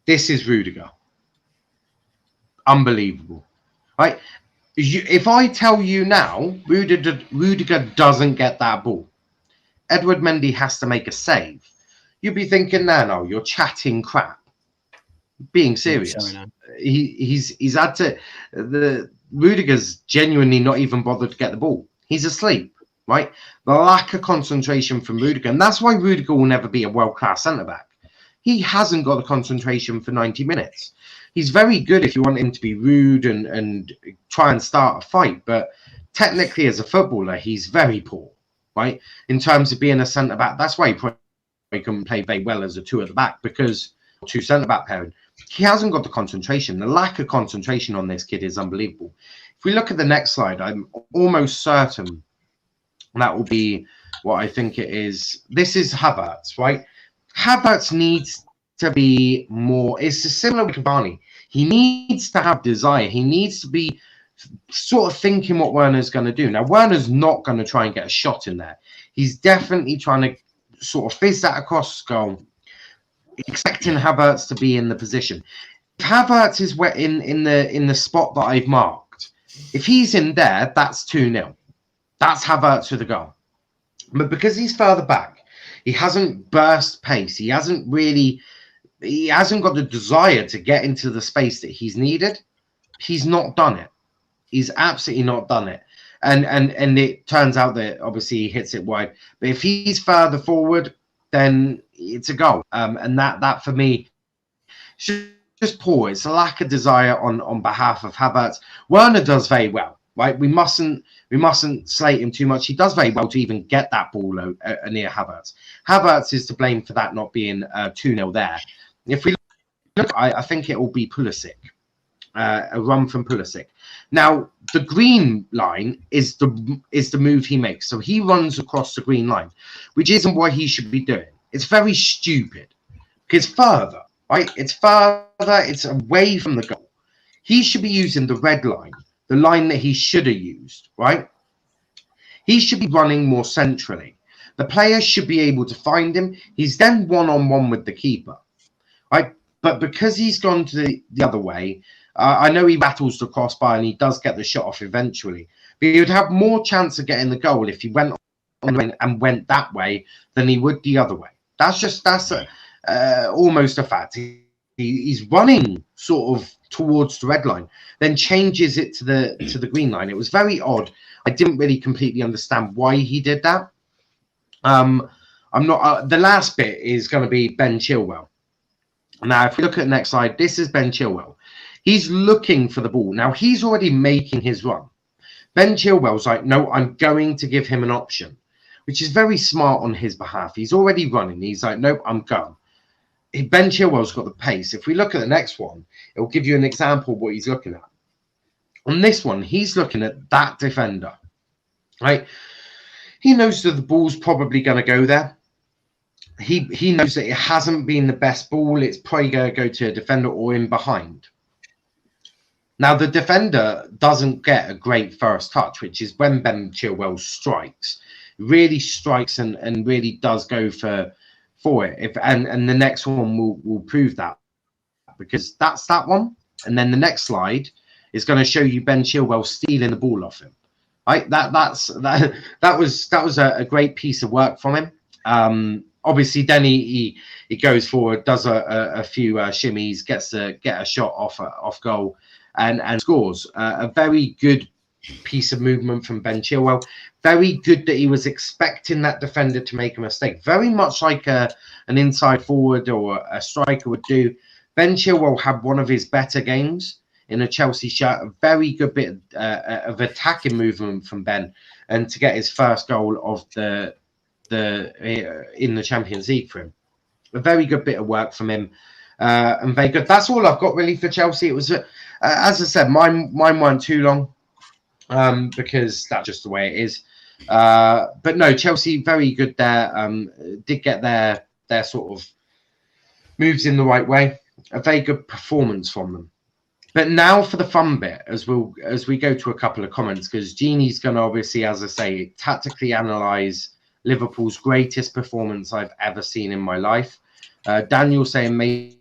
This is Rudiger. Unbelievable, right? If I tell you now, Rudiger doesn't get that ball. Edward Mendy has to make a save. You'd be thinking, no, you're chatting crap. Being serious. He's had to. Rudiger's genuinely not even bothered to get the ball. He's asleep, right? The lack of concentration from Rudiger. And that's why Rudiger will never be a world-class centre-back. He hasn't got the concentration for 90 minutes. He's very good if you want him to be rude and try and start a fight. But technically, as a footballer, he's very poor, right? In terms of being a centre-back. That's why he probably couldn't play very well as a two at the back, because two centre-back pairing. He hasn't got the concentration. The lack of concentration on this kid is unbelievable. If we look at the next slide, I'm almost certain that will be what I think it is. This is Havertz, right? Havertz needs to be more. It's similar to Barney. He needs to have desire. He needs to be sort of thinking what Werner's going to do. Now, Werner's not going to try and get a shot in there. He's definitely trying to sort of fizz that across goal, expecting Havertz to be in the position. If Havertz is in the spot that I've marked, if he's in there, that's 2-0. That's Havertz with a goal. But because he's further back, he hasn't burst pace. He hasn't got the desire to get into the space that he's needed. He's not done it. He's absolutely not done it. And it turns out that obviously he hits it wide. But if he's further forward, then it's a goal. And that for me, just poor. It's a lack of desire on behalf of Havertz. Werner does very well, right? We mustn't slate him too much. He does very well to even get that ball near Havertz. Havertz is to blame for that not being 2-0 there. If we look, I think it will be Pulisic, a run from Pulisic. Now, the green line is the move he makes. So he runs across the green line, which isn't what he should be doing. It's very stupid because further, right? It's further, it's away from the goal. He should be using the red line, the line that he should have used, right? He should be running more centrally. The player should be able to find him. He's then one-on-one with the keeper, right? But because he's gone to the other way, I know he battles the crossbar and he does get the shot off eventually. But he would have more chance of getting the goal if he went and went that way than he would the other way. That's almost a fact. He's running sort of towards the red line, then changes it to the green line. It was very odd. I didn't really completely understand why he did that. I'm not. The last bit is going to be Ben Chilwell. Now, if we look at the next slide, this is Ben Chilwell. He's looking for the ball. Now, he's already making his run. Ben Chilwell's like, no, I'm going to give him an option, which is very smart on his behalf. He's already running. He's like, nope, I'm going. Ben Chilwell's got the pace. If we look at the next one, it will give you an example of what he's looking at. On this one, he's looking at that defender, right? He knows that the ball's probably going to go there. He knows that it hasn't been the best ball. It's probably going to go to a defender or in behind. Now, the defender doesn't get a great first touch, which is when Ben Chilwell strikes. Really strikes and really does go for it. And the next one will prove that, because that's that one. And then the next slide is going to show you Ben Chilwell stealing the ball off him. Right? That was a great piece of work from him. Obviously, then he goes forward, does a few shimmies, gets to get a shot off goal, and scores. A very good piece of movement from Ben Chilwell. Very good that he was expecting that defender to make a mistake. Very much like an inside forward or a striker would do. Ben Chilwell had one of his better games in a Chelsea shirt. A very good bit of attacking movement from Ben, and to get his first goal of the in the Champions League for him. A very good bit of work from him, and very good. That's all I've got really for Chelsea. It was, as I said, mine weren't too long, because that's just the way it is. But no, Chelsea very good there. Did get their sort of moves in the right way. A very good performance from them. But now for the fun bit, as we go to a couple of comments, because Gini's going to obviously, as I say, tactically analyse Liverpool's greatest performance I've ever seen in my life. Daniel saying Money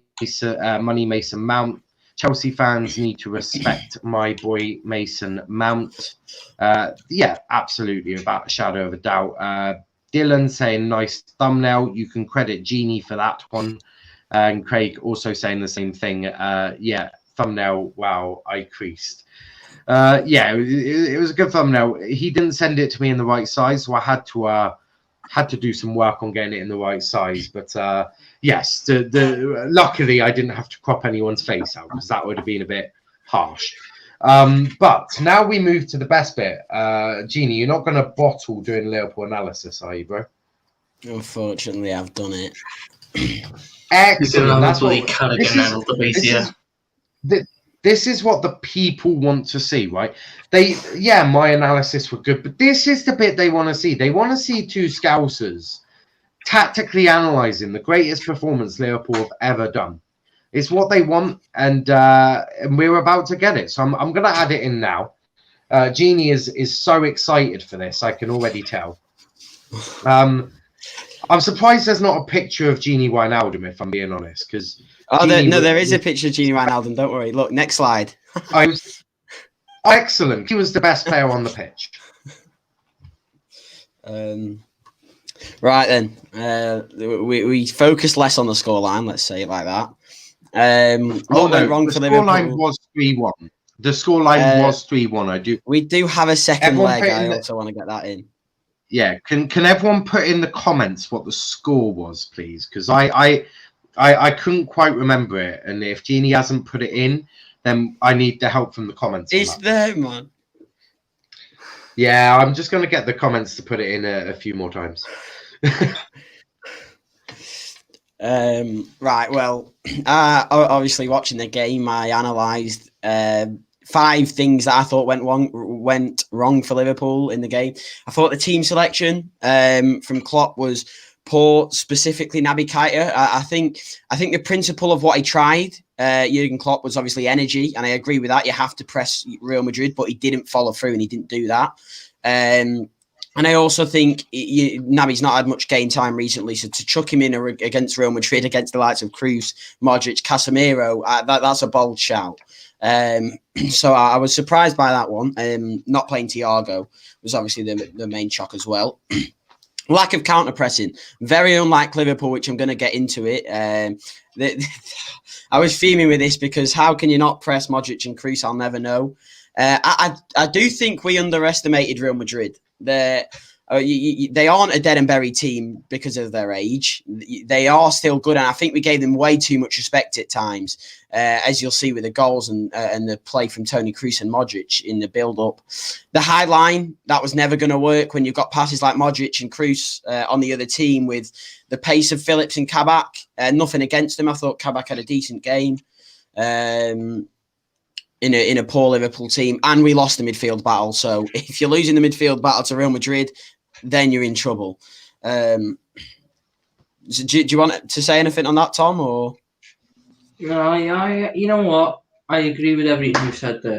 Mason Mount. Chelsea fans need to respect my boy Mason Mount. Yeah, absolutely, without a shadow of a doubt. Dylan saying nice thumbnail. You can credit Gini for that one. And Craig also saying the same thing. Yeah, thumbnail. Wow, I creased. Yeah, it was a good thumbnail. He didn't send it to me in the right size, so I had to do some work on getting it in the right size. But yes, luckily I didn't have to crop anyone's face out, because that would have been a bit harsh. But now we move to the best bit. Gini, you're not going to bottle doing Liverpool analysis, are you, bro? Unfortunately, I've done it. Excellent. That's what this is what the people want to see, right? My analysis were good, but this is the bit they want to see. They want to see two Scousers tactically analysing the greatest performance Liverpool have ever done. It's what they want, and we're about to get it. So I'm going to add it in now. Gini is so excited for this, I can already tell. I'm surprised there's not a picture of Gini Wijnaldum, if I'm being honest, because... there is a picture of Gini Wijnaldum. Don't worry. Look, next slide. Excellent. He was the best player on the pitch. Right then. We focus less on the scoreline. Let's say it like that. What went wrong for Liverpool? The scoreline was 3-1. The scoreline was 3-1. We do have a second leg. I also want to get that in. Yeah. Can everyone put in the comments what the score was, please? Because I couldn't quite remember it, and if Gini hasn't put it in, then I need the help from the comments. It's there, man. Yeah, I'm just going to get the comments to put it in a few more times. Right, well, obviously watching the game, I analysed 5 things that I thought went wrong for Liverpool in the game. I thought the team selection from Klopp was poor, specifically Naby Keita. I think the principle of what he tried, Jurgen Klopp, was obviously energy, and I agree with that. You have to press Real Madrid, but he didn't follow through, and he didn't do that. And I also think Naby's not had much game time recently, so to chuck him in against Real Madrid, against the likes of Kroos, Modric, Casemiro, that's a bold shout. So I was surprised by that one. Not playing Thiago was obviously the main shock as well. Lack of counter pressing, very unlike Liverpool, which I'm going to get into it. I was fuming with this because how can you not press Modric and Kroos? I'll never know. I do think we underestimated Real Madrid. They aren't a dead and buried team because of their age. They are still good, and I think we gave them way too much respect at times, as you'll see with the goals and the play from Toni Kroos and Modric in the build-up. The high line, that was never going to work when you've got passes like Modric and Kroos on the other team with the pace of Phillips and Kabak. Nothing against them. I thought Kabak had a decent game in a poor Liverpool team, and we lost the midfield battle. So if you're losing the midfield battle to Real Madrid, then you're in trouble. Do you want to say anything on that, Tom? Or no, you know what? I agree with everything you said there.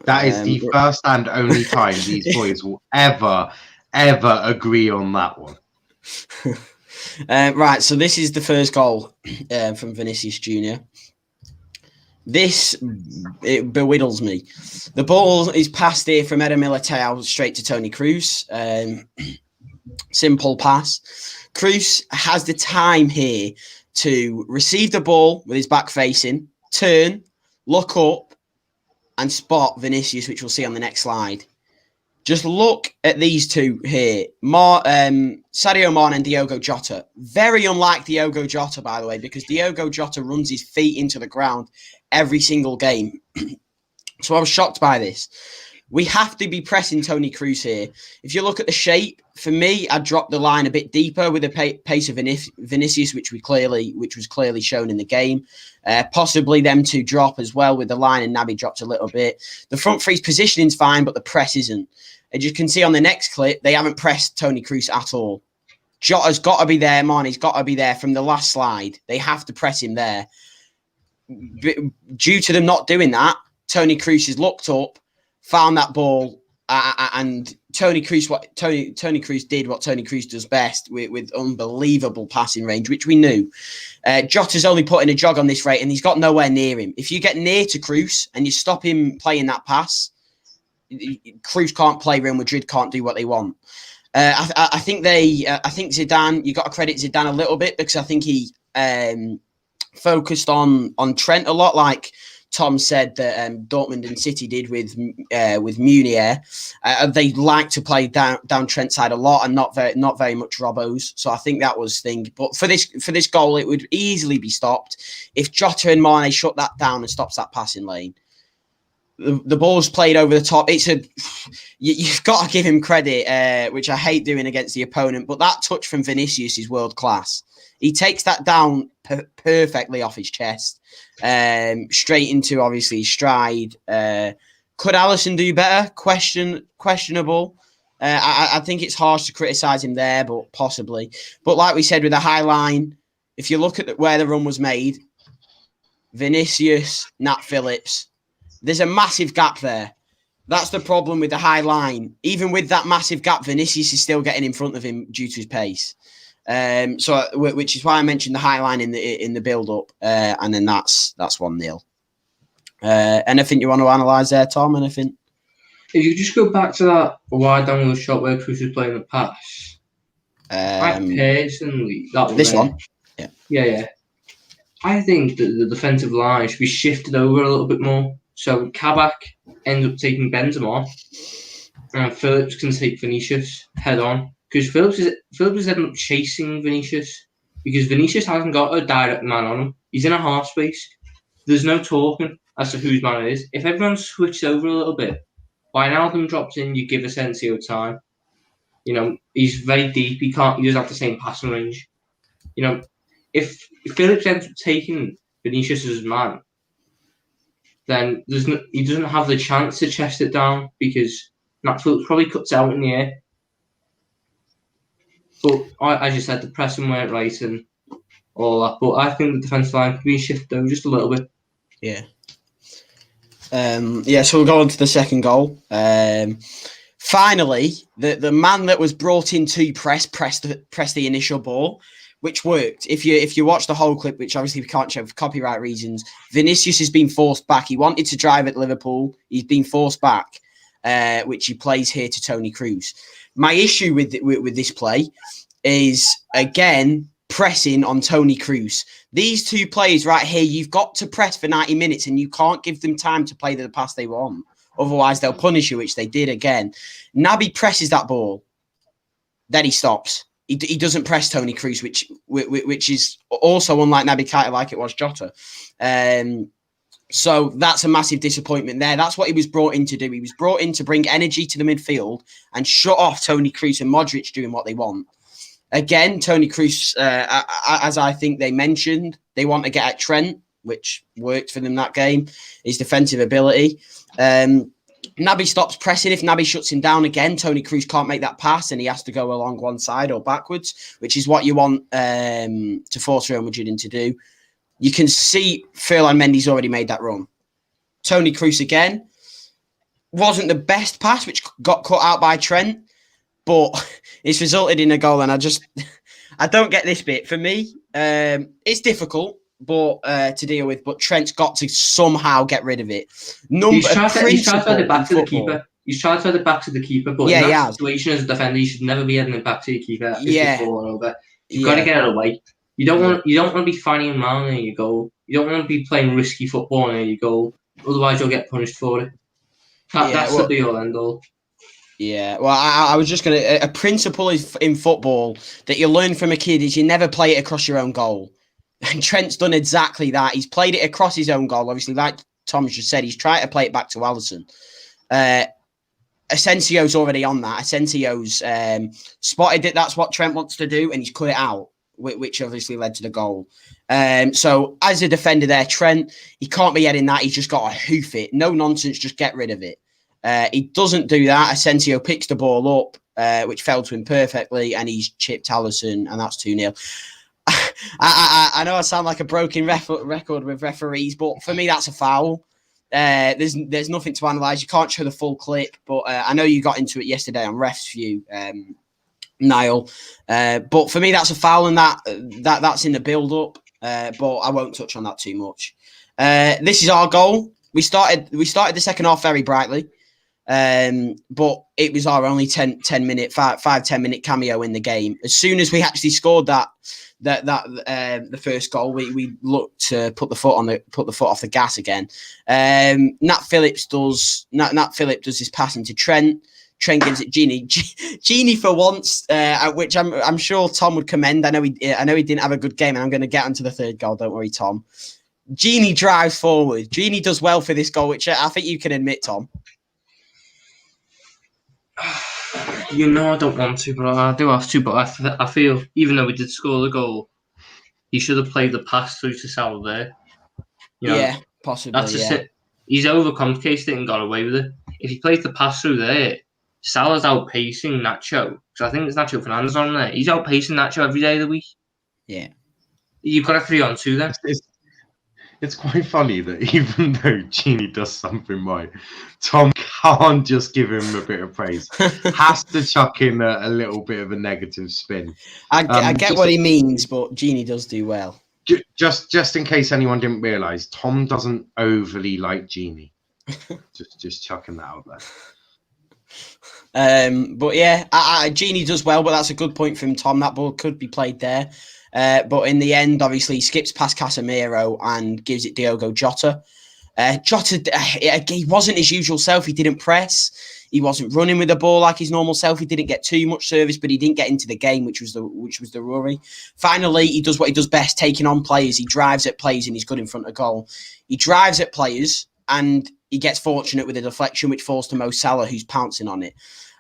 That is the first and only time these boys will ever agree on that one. Right, so this is the first goal from Vinicius Jr. It bewilders me. The ball is passed here from Eder Militao straight to Toni Kroos. Simple pass. Kroos has the time here to receive the ball with his back facing, turn, look up, and spot Vinicius, which we'll see on the next slide. Just look at these two here. Sadio Mane and Diogo Jota. Very unlike Diogo Jota, by the way, because Diogo Jota runs his feet into the ground every single game. So I was shocked by this. We have to be pressing Toni Kroos here. If you look at the shape, for me, I'd drop the line a bit deeper with the pace of Vinicius, which was clearly shown in the game. Possibly them to drop as well with the line, and Naby dropped a little bit. The front three's positioning's fine, but the press isn't. As you can see on the next clip, they haven't pressed Toni Kroos at all. Jota's got to be there. Mane's got to be there from the last slide. They have to press him there. Due to them not doing that, Toni Kroos has looked up, found that ball, and Toni Kroos did what Toni Kroos does best with unbelievable passing range, which we knew. Jota's only putting a jog on this rate, and he's got nowhere near him. If you get near to Kroos and you stop him playing that pass, Kroos can't play. Real Madrid can't do what they want. I think Zidane, you got to credit Zidane a little bit, because I think he focused on Trent a lot, like Tom said that Dortmund and City did with Munich. They like to play down Trent's side a lot and not very much Robbo's. So I think that was thing. But for this goal, it would easily be stopped if Jota and Mane shut that down and stops that passing lane. The ball's played over the top. You've got to give him credit, which I hate doing against the opponent. But that touch from Vinicius is world class. He takes that down perfectly off his chest, straight into obviously stride. Could Alisson do better? Questionable. I think it's harsh to criticise him there, but possibly. But like we said with the high line, if you look at where the run was made, Vinicius, Nat Phillips. There's a massive gap there. That's the problem with the high line. Even with that massive gap, Vinicius is still getting in front of him due to his pace. Which is why I mentioned the high line in the build-up, and then that's 1-0. Anything you want to analyse there, Tom? Anything? If you just go back to that wide angle shot where Kroos was playing the pass, I personally one, yeah. I think that the defensive line should be shifted over a little bit more. So Kabak ends up taking Benzema, and Phillips can take Vinicius head on. Because Phillips is ending up chasing Vinicius, because Vinicius hasn't got a direct man on him. He's in a half space. There's no talking as to whose man it is. If everyone switched over a little bit, Wijnaldum drops in, you give Asensio time. He's very deep. He doesn't have the same passing range. If Phillips ends up taking Vinicius as man, then he doesn't have the chance to chest it down, because Nat Phillips probably cuts out in the air. But as you said, the pressing weren't right and all that. But I think the defensive line could be shifted over just a little bit. Yeah. So we'll go on to the second goal. Finally, the man that was brought in to press the initial ball, which worked. If you watch the whole clip, which obviously we can't show for copyright reasons, Vinicius has been forced back. He wanted to drive at Liverpool. He's been forced back. which he plays here to Toni Kroos. My issue with this play is, again, pressing on Toni Kroos. These two players right here, you've got to press for 90 minutes and you can't give them time to play the pass they want. Otherwise, they'll punish you, which they did again. Naby presses that ball. Then he stops. He doesn't press Toni Kroos, which is also unlike Naby Keita, like it was Jota. So that's a massive disappointment there. That's what he was brought in to do. He was brought in to bring energy to the midfield and shut off Toni Kroos and Modric doing what they want. Again, Toni Kroos, as I think they mentioned, they want to get at Trent, which worked for them that game, his defensive ability. Naby stops pressing. If Naby shuts him down again, Toni Kroos can't make that pass and he has to go along one side or backwards, which is what you want to force Real Madrid into do. You can see Ferland Mendy's already made that run. Toni Kroos again. Wasn't the best pass, which got cut out by Trent, but it's resulted in a goal. And I don't get this bit. For me, it's difficult to deal with, but Trent's got to somehow get rid of it. He's tried to head it back to the keeper. He's tried to head it back to the keeper, but in that situation as a defender, you should never be heading it back to the keeper. You've got to get it away. You don't want to be fanning around near your goal. You don't want to be playing risky football near your goal. Otherwise, you'll get punished for it. That's the be-all, end-all. Yeah, well, I was just going to... A principle in football that you learn from a kid is you never play it across your own goal. And Trent's done exactly that. He's played it across his own goal. Obviously, like Tom just said, he's tried to play it back to Alisson. Asensio's already on that. Asensio's spotted that that's what Trent wants to do, and he's cut it out, which obviously led to the goal. So as a defender there, Trent, he can't be heading that. He's just got to hoof it. No nonsense, just get rid of it. He doesn't do that. Asensio picks the ball up, which fell to him perfectly, and he's chipped Alisson, and that's 2-0. I know I sound like a broken record with referees, but for me, that's a foul. There's nothing to analyse. You can't show the full clip, but I know you got into it yesterday on Ref's View, Niall. But for me, that's a foul, and that's in the build-up. But I won't touch on that too much. This is our goal. We started the second half very brightly, but it was our only 10 minute cameo in the game. As soon as we actually scored the first goal, we looked to put the foot off the gas again. Nat Phillips does his passing to Trent. Trent gives it Gini. Gini for once, which I'm sure Tom would commend. I know he didn't have a good game, and I'm going to get onto the third goal. Don't worry, Tom. Gini drives forward. Gini does well for this goal, which I think you can admit, Tom. You know I don't want to, but I do have to. But I feel, even though we did score the goal, he should have played the pass through to Salah there. You know, yeah, possibly. He's overcomplicated it and got away with it. If he plays the pass through there, Salah's outpacing Nacho. So I think there's Nacho Fernandes on there. He's outpacing Nacho every day of the week. Yeah. You've got a 3-on-2 then. It's quite funny that even though Gini does something right, Tom can't just give him a bit of praise. Has to chuck in a little bit of a negative spin. I get what he means, but Gini does do well. Just in case anyone didn't realise, Tom doesn't overly like Gini. just chucking that out there. But yeah, Gini does well, but that's a good point from Tom. That ball could be played there. But in the end, obviously, he skips past Casemiro and gives it Diogo Jota. Jota, he wasn't his usual self. He didn't press. He wasn't running with the ball like his normal self. He didn't get too much service, but he didn't get into the game, which was the worry. Finally, he does what he does best, taking on players. He drives at players, and he's good in front of goal. He drives at players, and he gets fortunate with a deflection, which falls to Mo Salah, who's pouncing on it.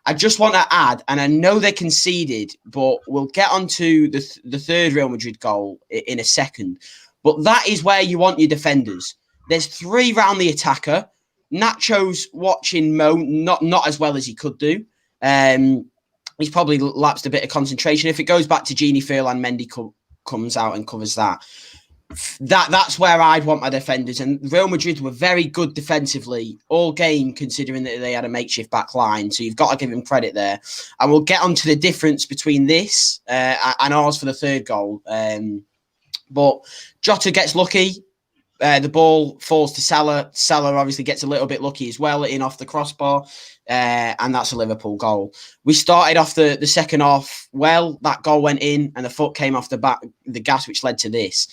I just want to add, and I know they conceded, but we'll get onto the third Real Madrid goal in a second. But that is where you want your defenders. There's 3 round the attacker. Nacho's watching Mo not as well as he could do. He's probably lapsed a bit of concentration. If it goes back to Gini, Ferland Mendy comes out and covers that. That's where I'd want my defenders, and Real Madrid were very good defensively all game, considering that they had a makeshift back line, so you've got to give them credit there. And we'll get on to the difference between this and ours for the third goal. But Jota gets lucky. The ball falls to Salah. Salah obviously gets a little bit lucky as well, in off the crossbar, and that's a Liverpool goal. We started off the second half well. That goal went in, and the foot came off the gas, which led to this.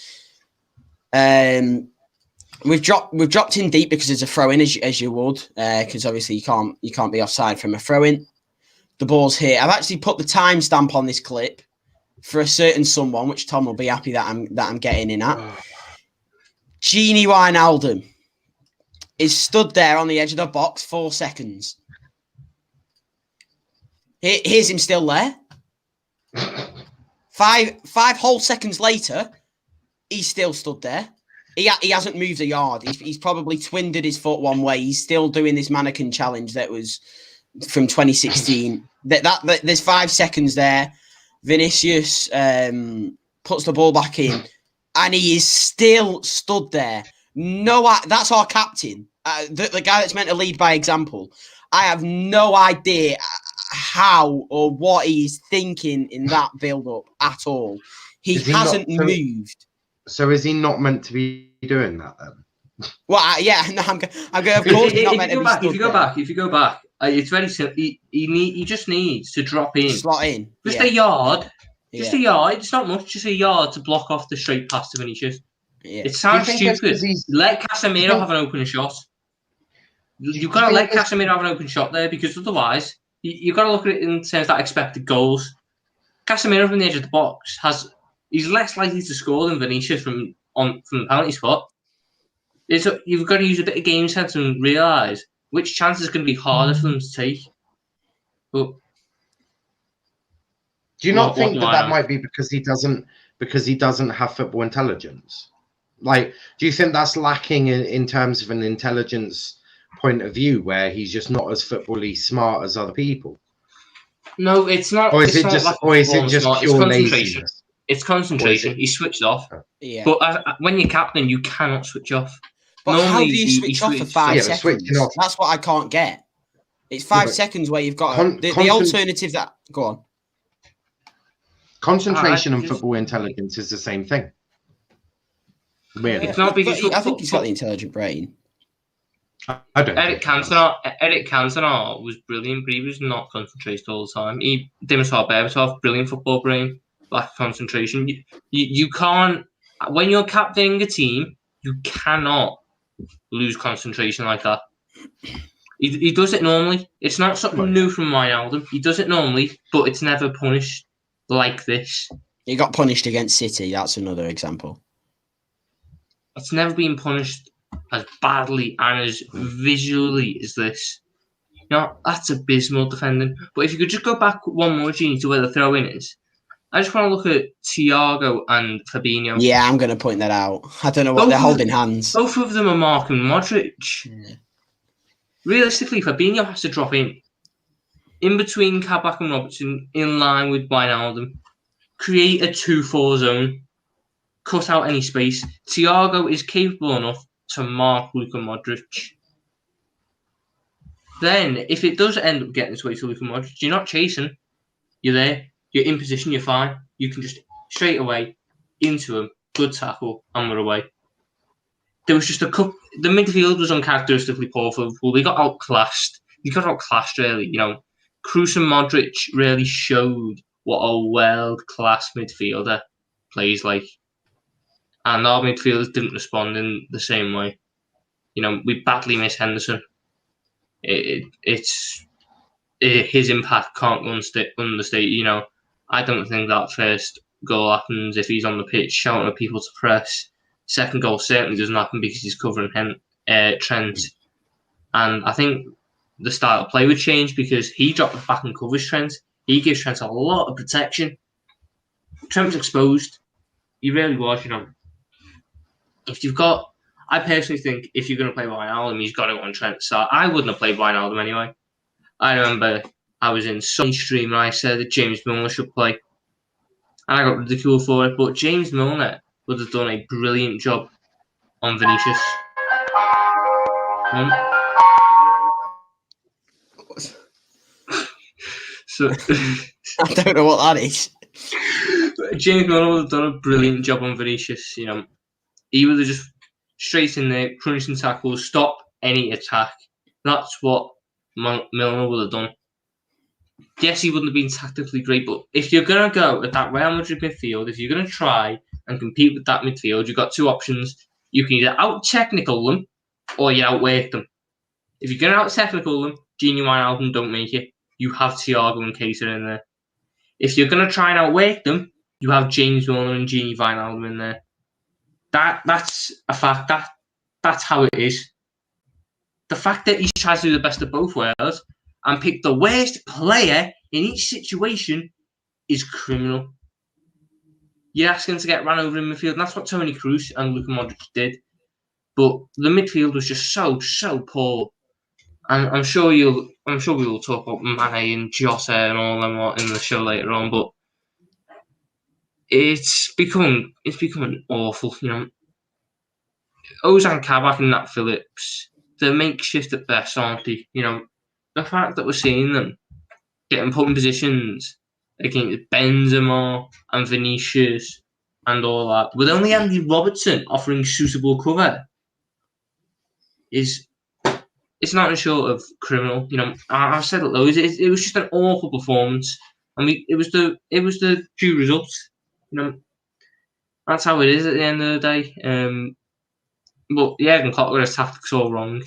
We've dropped in deep because there's a throw in, as you would, because obviously you can't be offside from a throw in. The ball's here. I've actually put the timestamp on this clip for a certain someone, which Tom will be happy that I'm getting in at. Gini Wijnaldum is stood there on the edge of the box 4 seconds. Here's him still there. 5 whole seconds later, he's still stood there. He hasn't moved a yard. He's probably twinded his foot one way. He's still doing this mannequin challenge that was from 2016. That there's 5 seconds there. Vinicius puts the ball back in, and he is still stood there. No, that's our captain, the guy that's meant to lead by example. I have no idea how or what he's thinking in that build-up at all. He hasn't moved. So is he not meant to be doing that then? Well, yeah, no, I'm going. Of course, he's not meant to be stood there. If you go back, it's very simple. He just needs to drop in, slot in, just a yard. Just a yard. It's not much. Just a yard to block off the straight pass to Vinicius. Yeah. It sounds stupid. Let Casemiro have an open shot. You've got to let Casemiro have an open shot there, because otherwise you've got to look at it in terms of expected goals. Casemiro from the edge of the box he's less likely to score than Vinicius from the penalty spot. You've got to use a bit of game sense and realise which chance is going to be harder for them to take. But do you not think that might be because he doesn't have football intelligence? Like, do you think that's lacking in terms of an intelligence point of view, where he's just not as footbally smart as other people? No, it's not. Or is it just pure laziness? It's concentration. He switched off. Yeah. But when you're captain, you cannot switch off. But normally, how do you switch off for 5 seconds? That's what I can't get. It's 5 seconds where you've got the alternative that... Go on. Concentration and football intelligence is the same thing. Really? It's not, because I think he's got the intelligent brain. I don't. Eric Cantona was brilliant, but he was not concentrated all the time. Dimitar Berbatov, brilliant football brain, lack of concentration. You can't, when you're captaining a team, you cannot lose concentration like that. He does it normally. It's not something new from Wijnaldum. He does it normally, but it's never punished like this. He got punished against City. That's another example. It's never been punished as badly and as visually as this. That's abysmal defending. But if you could just go back one more, Gini, to where the throw-in is. I just want to look at Thiago and Fabinho. Yeah, I'm going to point that out. I don't know what they're holding hands. Both of them are marking Modric. Yeah. Realistically, Fabinho has to drop in between Kabak and Robertson, in line with Wijnaldum, create a 2-4 zone, cut out any space. Thiago is capable enough to mark Luka Modric. Then, if it does end up getting its way to Luka Modric, you're not chasing. You're there. You're in position. You're fine. You can just straight away into him. Good tackle, and we're away. There was just a couple. The midfield was uncharacteristically poor for Liverpool. They got outclassed. Really. Kroos and Modric really showed what a world-class midfielder plays like. And our midfielders didn't respond in the same way. We badly miss Henderson. His impact can't understate. I don't think that first goal happens if he's on the pitch shouting at people to press. Second goal certainly doesn't happen because he's covering Trent. And I think the style of play would change because he dropped back and covers Trent. He gives Trent a lot of protection. Trent was exposed. He really was, I personally think if you're going to play Wijnaldum, he's got it on Trent. So I wouldn't have played Wijnaldum anyway. I remember I was in some stream and I said that James Milner should play. And I got ridiculed for it. But James Milner would have done a brilliant job on Vinicius. So I don't know what that is. James Milner would have done a brilliant job on Vinicius. He would have just straight in there, crunching tackles, stop any attack. That's what Milner would have done. Yes, he wouldn't have been tactically great, but if you're going to go at that Real Madrid midfield, if you're going to try and compete with that midfield, you've got two options. You can either out-technical them or you outwork them. If you're going to out-technical them, Gini Wijnaldum don't make it. You have Thiago and Keita in there. If you're going to try and outwork them, you have James Milner and Gini Wijnaldum in there. That's a fact. That's how it is. The fact that he tries to do the best of both worlds and pick the worst player in each situation is criminal. You're asking to get ran over in midfield, and that's what Toni Kroos and Luka Modric did. But the midfield was just so poor. And I'm sure we will talk about Mane and Jota and all them in the show later on, but it's becoming awful, you know. Ozan Kabak and Nat Phillips, they're makeshift at best, aren't they? You know, the fact that we're seeing them getting put in positions against Benzema and Vinicius and all that, with only Andy Robertson offering suitable cover, it's not short of criminal. You know, I've said it though. It was just an awful performance. I mean, it was the due result. You know, that's how it is at the end of the day. But Jurgen Klopp got his tactics all wrong,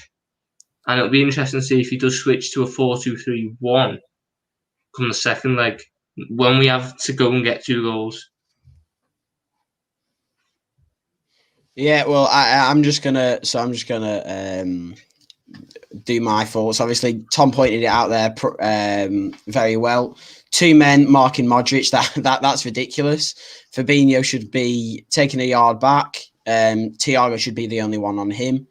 and it'll be interesting to see if he does switch to a 4-2-3-1 come the second leg when we have to go and get 2 goals. Yeah, well, I'm just gonna do my thoughts. Obviously, Tom pointed it out there very well. 2 men marking Modric. That's ridiculous. Fabinho should be taking a yard back. Thiago should be the only one on him.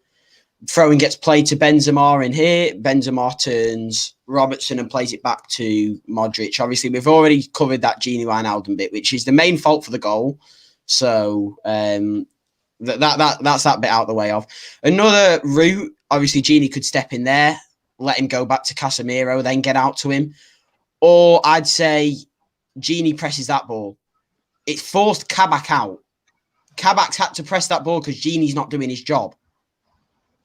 Throwing gets played to Benzema in here. Benzema turns Robertson and plays it back to Modric. Obviously, we've already covered that Gini Wijnaldum bit, which is the main fault for the goal. So that's that bit out of the way of. Another route, obviously, Gini could step in there, let him go back to Casemiro, then get out to him. Or I'd say Gini presses that ball. It forced Kabak out. Kabak's had to press that ball because Gini's not doing his job.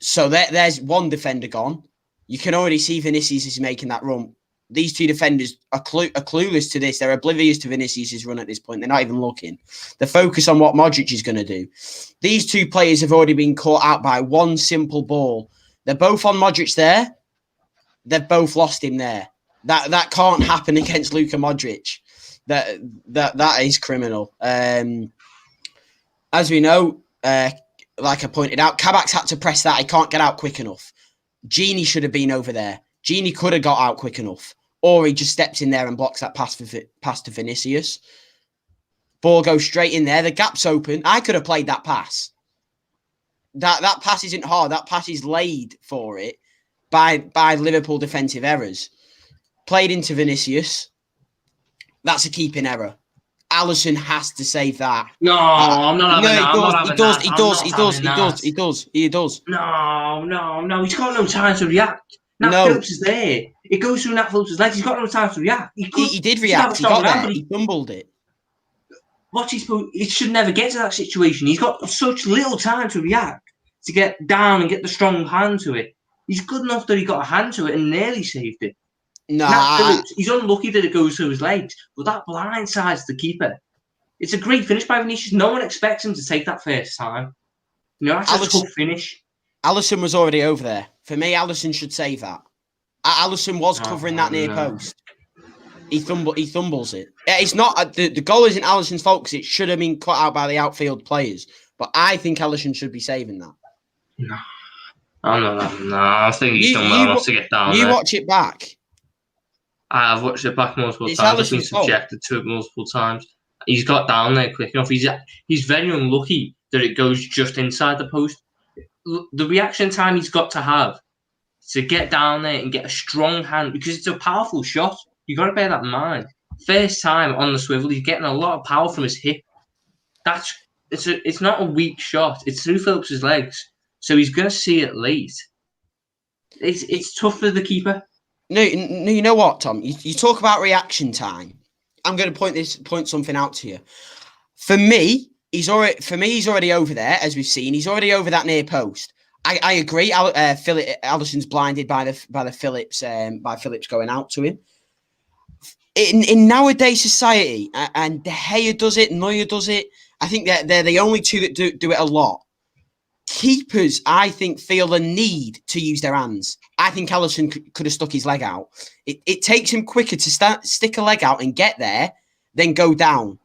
So there's one defender gone. You can already see Vinicius is making that run. These 2 defenders are clueless to this. They're oblivious to Vinicius' run at this point. They're not even looking. They're focused on what Modric is going to do. These 2 players have already been caught out by one simple ball. They're both on Modric there. They've both lost him there. That can't happen against Luka Modric. That is criminal. As we know, like I pointed out, Kabak's had to press that. He can't get out quick enough. Gini should have been over there. Gini could have got out quick enough. Or he just steps in there and blocks that pass to Vinicius. Ball goes straight in there. The gap's open. I could have played that pass. That pass isn't hard. That pass is laid for it by Liverpool defensive errors. Played into Vinicius. That's a keeping error. Alisson has to save that. No, I'm not having that. He does. No. He's got no time to react. Nat Phillips is there. It goes through Nat Phillips' legs. He's got no time to react. He did react. He got there. He fumbled it. It should never get to that situation. He's got such little time to react, to get down and get the strong hand to it. He's good enough that he got a hand to it and nearly saved it. Nat Phillips, he's unlucky that it goes through his legs, but that blindsides the keeper. It's a great finish by Vinicius. No one expects him to take that first time. You know, that's a tough finish. Alisson was already over there. For me, Alisson should save that. Alisson was covering that near post. He fumbles it. It's not the goal isn't Alisson's fault because it should have been cut out by the outfield players. But I think Alisson should be saving that. No, I think he's done well enough to get down there. You watch it back. I've watched it back multiple times. I've been subjected to it multiple times. He's got down there quick enough. He's very unlucky that it goes just inside the post. The reaction time he's got to have to get down there and get a strong hand, because it's a powerful shot. You've got to bear that in mind. First time on the swivel, he's getting a lot of power from his hip. It's not a weak shot. It's through Phillips' legs. So he's going to see it late. It's tough for the keeper. No, you know what, Tom? You talk about reaction time. I'm going to point something out to you. For me, he's already over there, as we've seen. He's already over that near post. I agree. Alisson's blinded by the Phillips by Phillips going out to him. In nowadays society, and De Gea does it, Neuer does it. I think they're the only two that do it a lot. Keepers, I think, feel the need to use their hands. I think Alisson could have stuck his leg out. It takes him quicker to stick a leg out and get there than go down.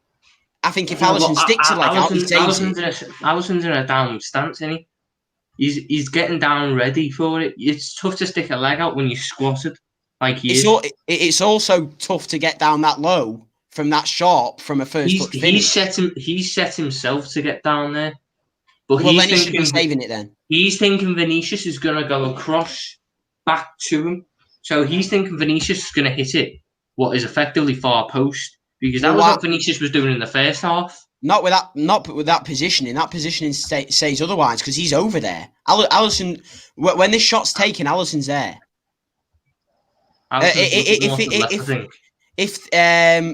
I think if Alisson sticks a leg out, he saves it. Alisson's in a down stance, isn't he? He's getting down ready for it. It's tough to stick a leg out when you're squatted like he is. It's also tough to get down that low from that sharp from a first touch finish. He's set himself to get down there. But then he should be saving it then. He's thinking Vinicius is going to go across back to him. So he's thinking Vinicius is going to hit it, what is effectively far post. Because that was what Vinicius was doing in the first half. Not with that positioning. That positioning says otherwise because he's over there. Alisson, when this shot's taken, Alisson's there. If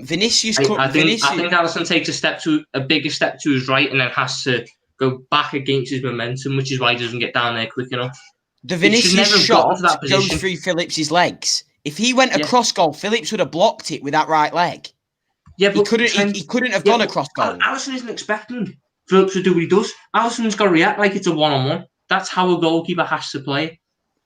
Vinicius, I think Alisson takes a bigger step to his right, and then has to go back against his momentum, which is why he doesn't get down there quick enough. The Vinicius shot goes through Phillips' legs. If he went across goal, Phillips would have blocked it with that right leg. Yeah, but he couldn't have gone across goal. Alisson isn't expecting Phillips to do what he does. Alisson's got to react like it's a one-on-one. That's how a goalkeeper has to play.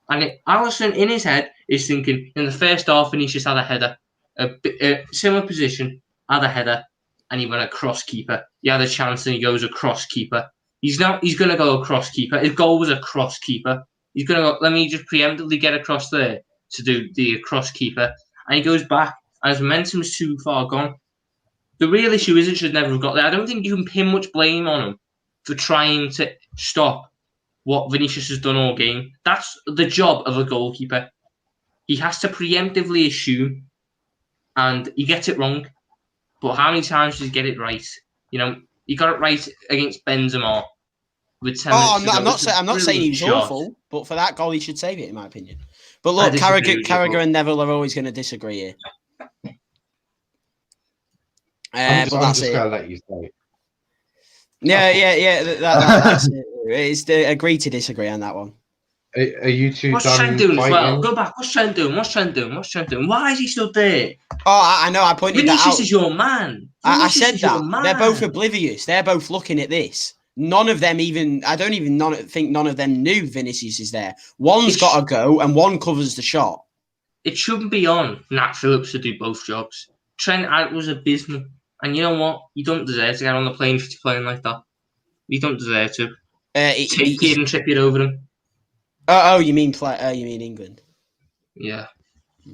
And Alisson, in his head, is thinking, in the first half, Vinicius had a header, a similar position, had a header, and he went across keeper. He had a chance and he goes across keeper. He's going to go across keeper. His goal was across keeper. He's going to go, let me just preemptively get across there to do the across keeper. And he goes back, and his momentum's too far gone. The real issue is it should never have got there. I don't think you can pin much blame on him for trying to stop what Vinicius has done all game. That's the job of a goalkeeper. He has to preemptively assume, and he gets it wrong. But how many times does he get it right? You know, he got it right against Benzema. I'm not saying he was awful, but for that goal, he should save it, in my opinion. But look, Carragher and Neville are always going to disagree here. I'm just going to let you say it. Yeah. That's it. It's to agree to disagree on that one. Are you two What's Trent doing as well? Go back. What's Trent doing? Why is he still there? Oh, I know. I pointed that out. Vinicius is your man. I said that. They're both oblivious. They're both looking at this. None of them even. I don't even think none of them knew Vinicius is there. One's got to go, and one covers the shot. It shouldn't be on Nat Phillips to do both jobs. Trent was abysmal. And you know what? You don't deserve to get on the plane if you're playing like that. You don't deserve to. Take Kieran Trippier over him. Oh, you mean you mean England? Yeah.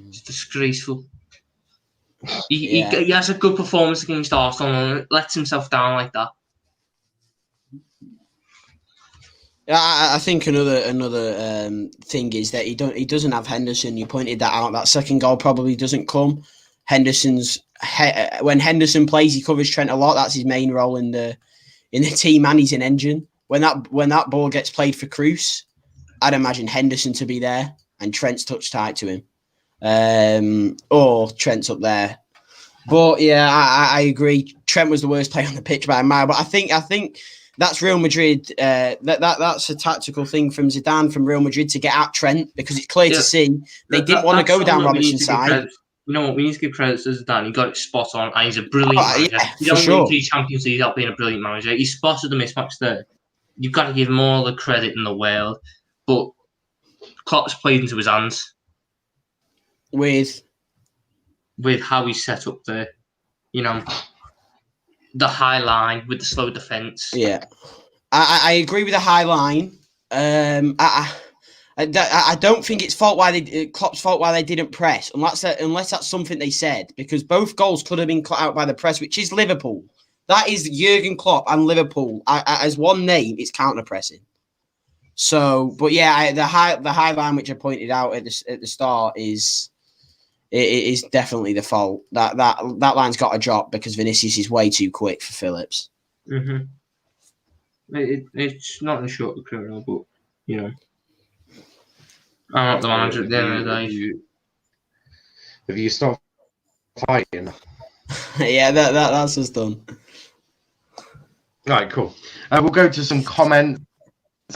It's disgraceful. He has a good performance against Arsenal and lets himself down like that. I think another thing is that he doesn't have Henderson. You pointed that out. That second goal probably doesn't come. When Henderson plays, he covers Trent a lot. That's his main role in the team, and he's an engine. When that ball gets played for Kroos, I'd imagine Henderson to be there and Trent's touch tight to him, or Trent's up there. But yeah, I agree. Trent was the worst player on the pitch by a mile. But I think that's Real Madrid. That's a tactical thing from Zidane, from Real Madrid, to get at Trent, because it's clear to see they didn't want to go down Robertson's side. You know what? We need to give credit to Zidane. He got it spot on, and he's a brilliant manager. You don't win 3 Champions League without being a brilliant manager. He spotted the mismatch there. You've got to give him all the credit in the world. But Klopp's played into his hands with how he's set up there. You know, the high line with the slow defence. Yeah, I agree with the high line. I don't think it's Klopp's fault why they didn't press, unless that's something they said, because both goals could have been cut out by the press, which is Liverpool. That is Jurgen Klopp and Liverpool. As one name, it's counter pressing. So, but yeah, the high line which I pointed out at the start is definitely the fault. That line's got to drop because Vinicius is way too quick for Phillips. Mm-hmm. It's not a short of criminal, but you know. I'm not the manager at the end of the day. Have you stopped fighting? Yeah, that's us done. All right, cool. We'll go to some comments.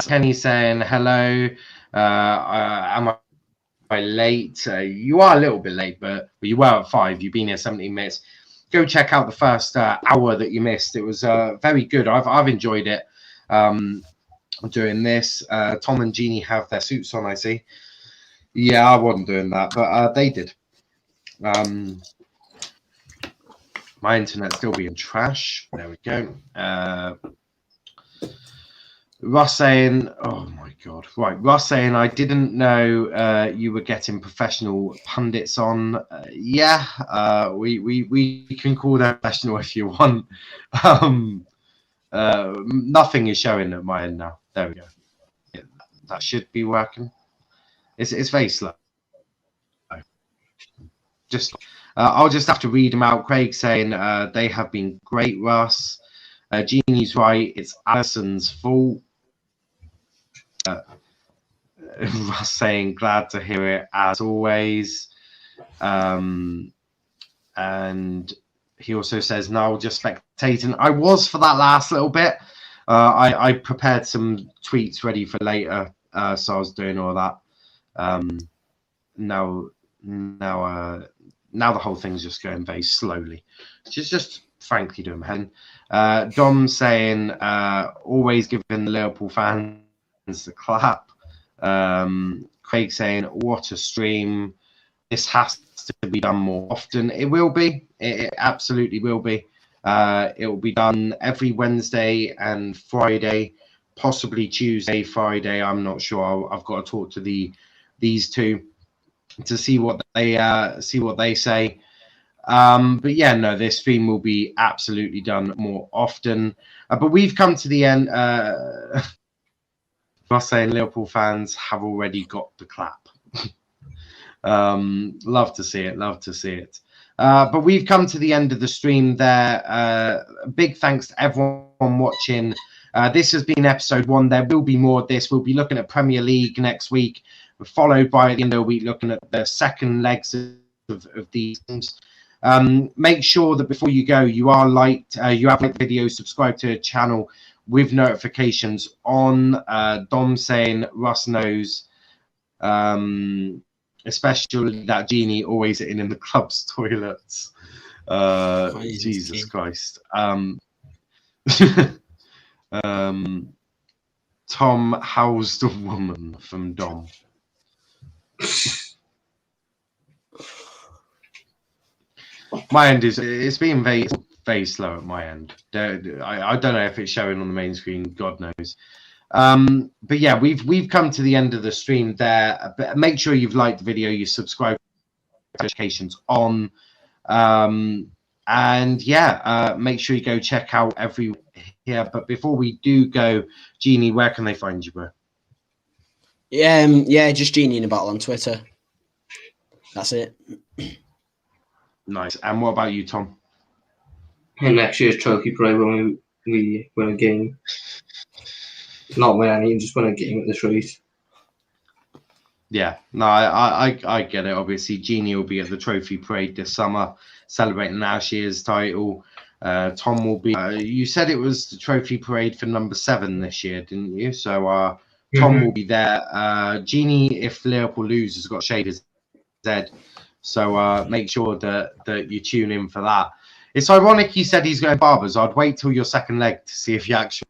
Kenny saying hello. Am I late? You are a little bit late, but you were at 5. You've been here 17 minutes. Go check out the first hour that you missed. It was very good. I've enjoyed it. Doing this. Tom and Gini have their suits on, I see. Yeah, I wasn't doing that, but they did. My internet's still being trash. There we go. Ross saying, oh my God. Right. Ross saying, I didn't know you were getting professional pundits on. Yeah, we can call them professional if you want. Nothing is showing at my end now. There we go. Yeah, that should be working. It's very slow. I'll just have to read them out. Craig saying they have been great, Russ. Jeannie's right. It's Alison's fault. Russ saying glad to hear it as always. And he also says Niall just spectating. I was for that last little bit. I prepared some tweets ready for later, so I was doing all that. Now the whole thing's just going very slowly. Just frankly doing my head. Dom saying always giving the Liverpool fans the clap. Craig saying what a stream. This has to be done more often. It will be. It absolutely will be. It will be done every Wednesday and Friday, possibly Tuesday, Friday. I'm not sure. I've got to talk to these two to see what they say. But yeah, no, this stream will be absolutely done more often. But we've come to the end. Us saying Liverpool fans have already got the clap. Love to see it. Love to see it. But we've come to the end of the stream there. Big thanks to everyone watching. This has been episode 1. There will be more of this. We'll be looking at Premier League next week, followed by at the end of the week looking at the second legs of these things. Make sure that before you go, you have liked the video, subscribe to the channel with notifications on. Dom saying Russ knows, especially that Genie always sitting in the club's toilets. Jesus Christ. Tom, how's the woman from Dom? My end it's being very slow at my end. I don't know if it's showing on the main screen. God knows. But yeah, we've come to the end of the stream there. But make sure you've liked the video, you subscribe, notifications on, and yeah, make sure you go check out every here. But before we do go, Genie, where can they find you, bro? Yeah, just Genie in a bottle on Twitter. That's it. Nice. And what about you, Tom? And next year's trophy parade when we win a game. Not win any, just win a game at the street. Yeah, no, I get it. Obviously, Genie will be at the trophy parade this summer, celebrating last year's title. Tom will be. You said it was the trophy parade for number 7 this year, didn't you? So Tom will be there. Genie, if Liverpool lose, has got shaved his head. So make sure that you tune in for that. It's ironic he said he's going barbers. I'd wait till your second leg to see if you actually.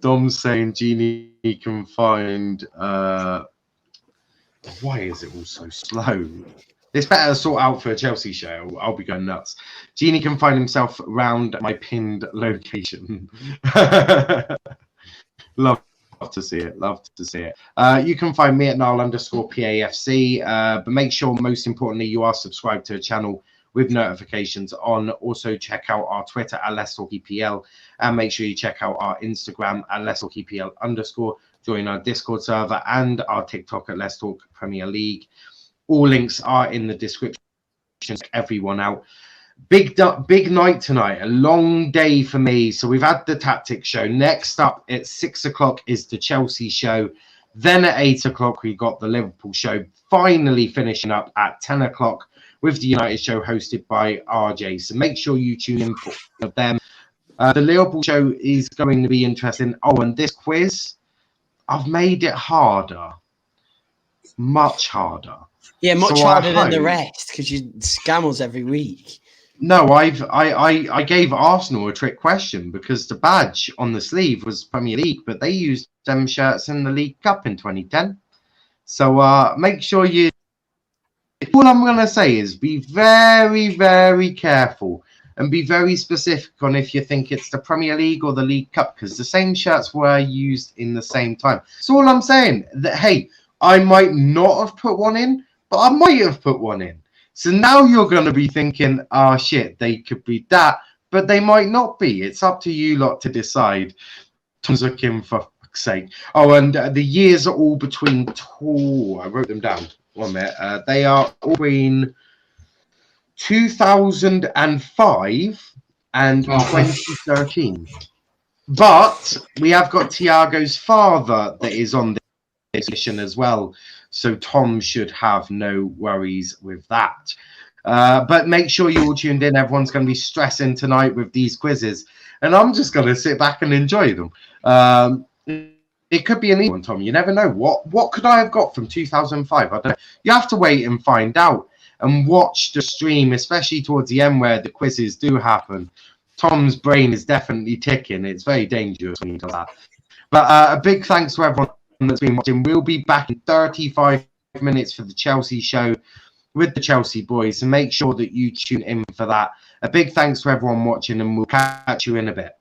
Dom's saying Genie can find. Why is it all so slow? It's better to sort out for a Chelsea show. I'll be going nuts. Genie can find himself around my pinned location. Love to see it. Love to see it. You can find me at Niall_PAFC. But make sure, most importantly, you are subscribed to the channel with notifications on. Also, check out our Twitter at Let's Talk EPL, and make sure you check out our Instagram at Let's Talk EPL_. Join our Discord server and our TikTok at Let's Talk Premier League. All links are in the description. Check everyone out. Big night tonight. A long day for me. So we've had the tactics show. Next up at 6 o'clock is the Chelsea show. Then at 8 o'clock, we got the Liverpool show, finally finishing up at 10 o'clock with the United show hosted by RJ. So make sure you tune in for them. The Liverpool show is going to be interesting. Oh, and this quiz, I've made it harder. Much harder. Yeah, much So harder than the rest because you scam us every week. No, I gave Arsenal a trick question because the badge on the sleeve was Premier League, but they used them shirts in the League Cup in 2010. So make sure you. All I'm gonna say is be very, very careful and be very specific on if you think it's the Premier League or the League Cup, because the same shirts were used in the same time. So all I'm saying that, hey, I might not have put one in, but I might have put one in. So now you're going to be thinking, oh, shit, they could be that, but they might not be. It's up to you lot to decide. Tom's looking for fuck's sake. Oh, and the years are all between I wrote them down. 1 minute. They are all between 2005 and 2013. But we have got Thiago's father that is on this mission as well. So Tom should have no worries with that. But make sure you're all tuned in. Everyone's going to be stressing tonight with these quizzes. And I'm just going to sit back and enjoy them. It could be an easy one, Tom. You never know. What could I have got from 2005? I don't know. You have to wait and find out. And watch the stream, especially towards the end where the quizzes do happen. Tom's brain is definitely ticking. It's very dangerous when you do that. But a big thanks to everyone that's been watching. We'll be back in 35 minutes for the Chelsea show with the Chelsea boys. So make sure that you tune in for that. A big thanks to everyone watching, and we'll catch you in a bit.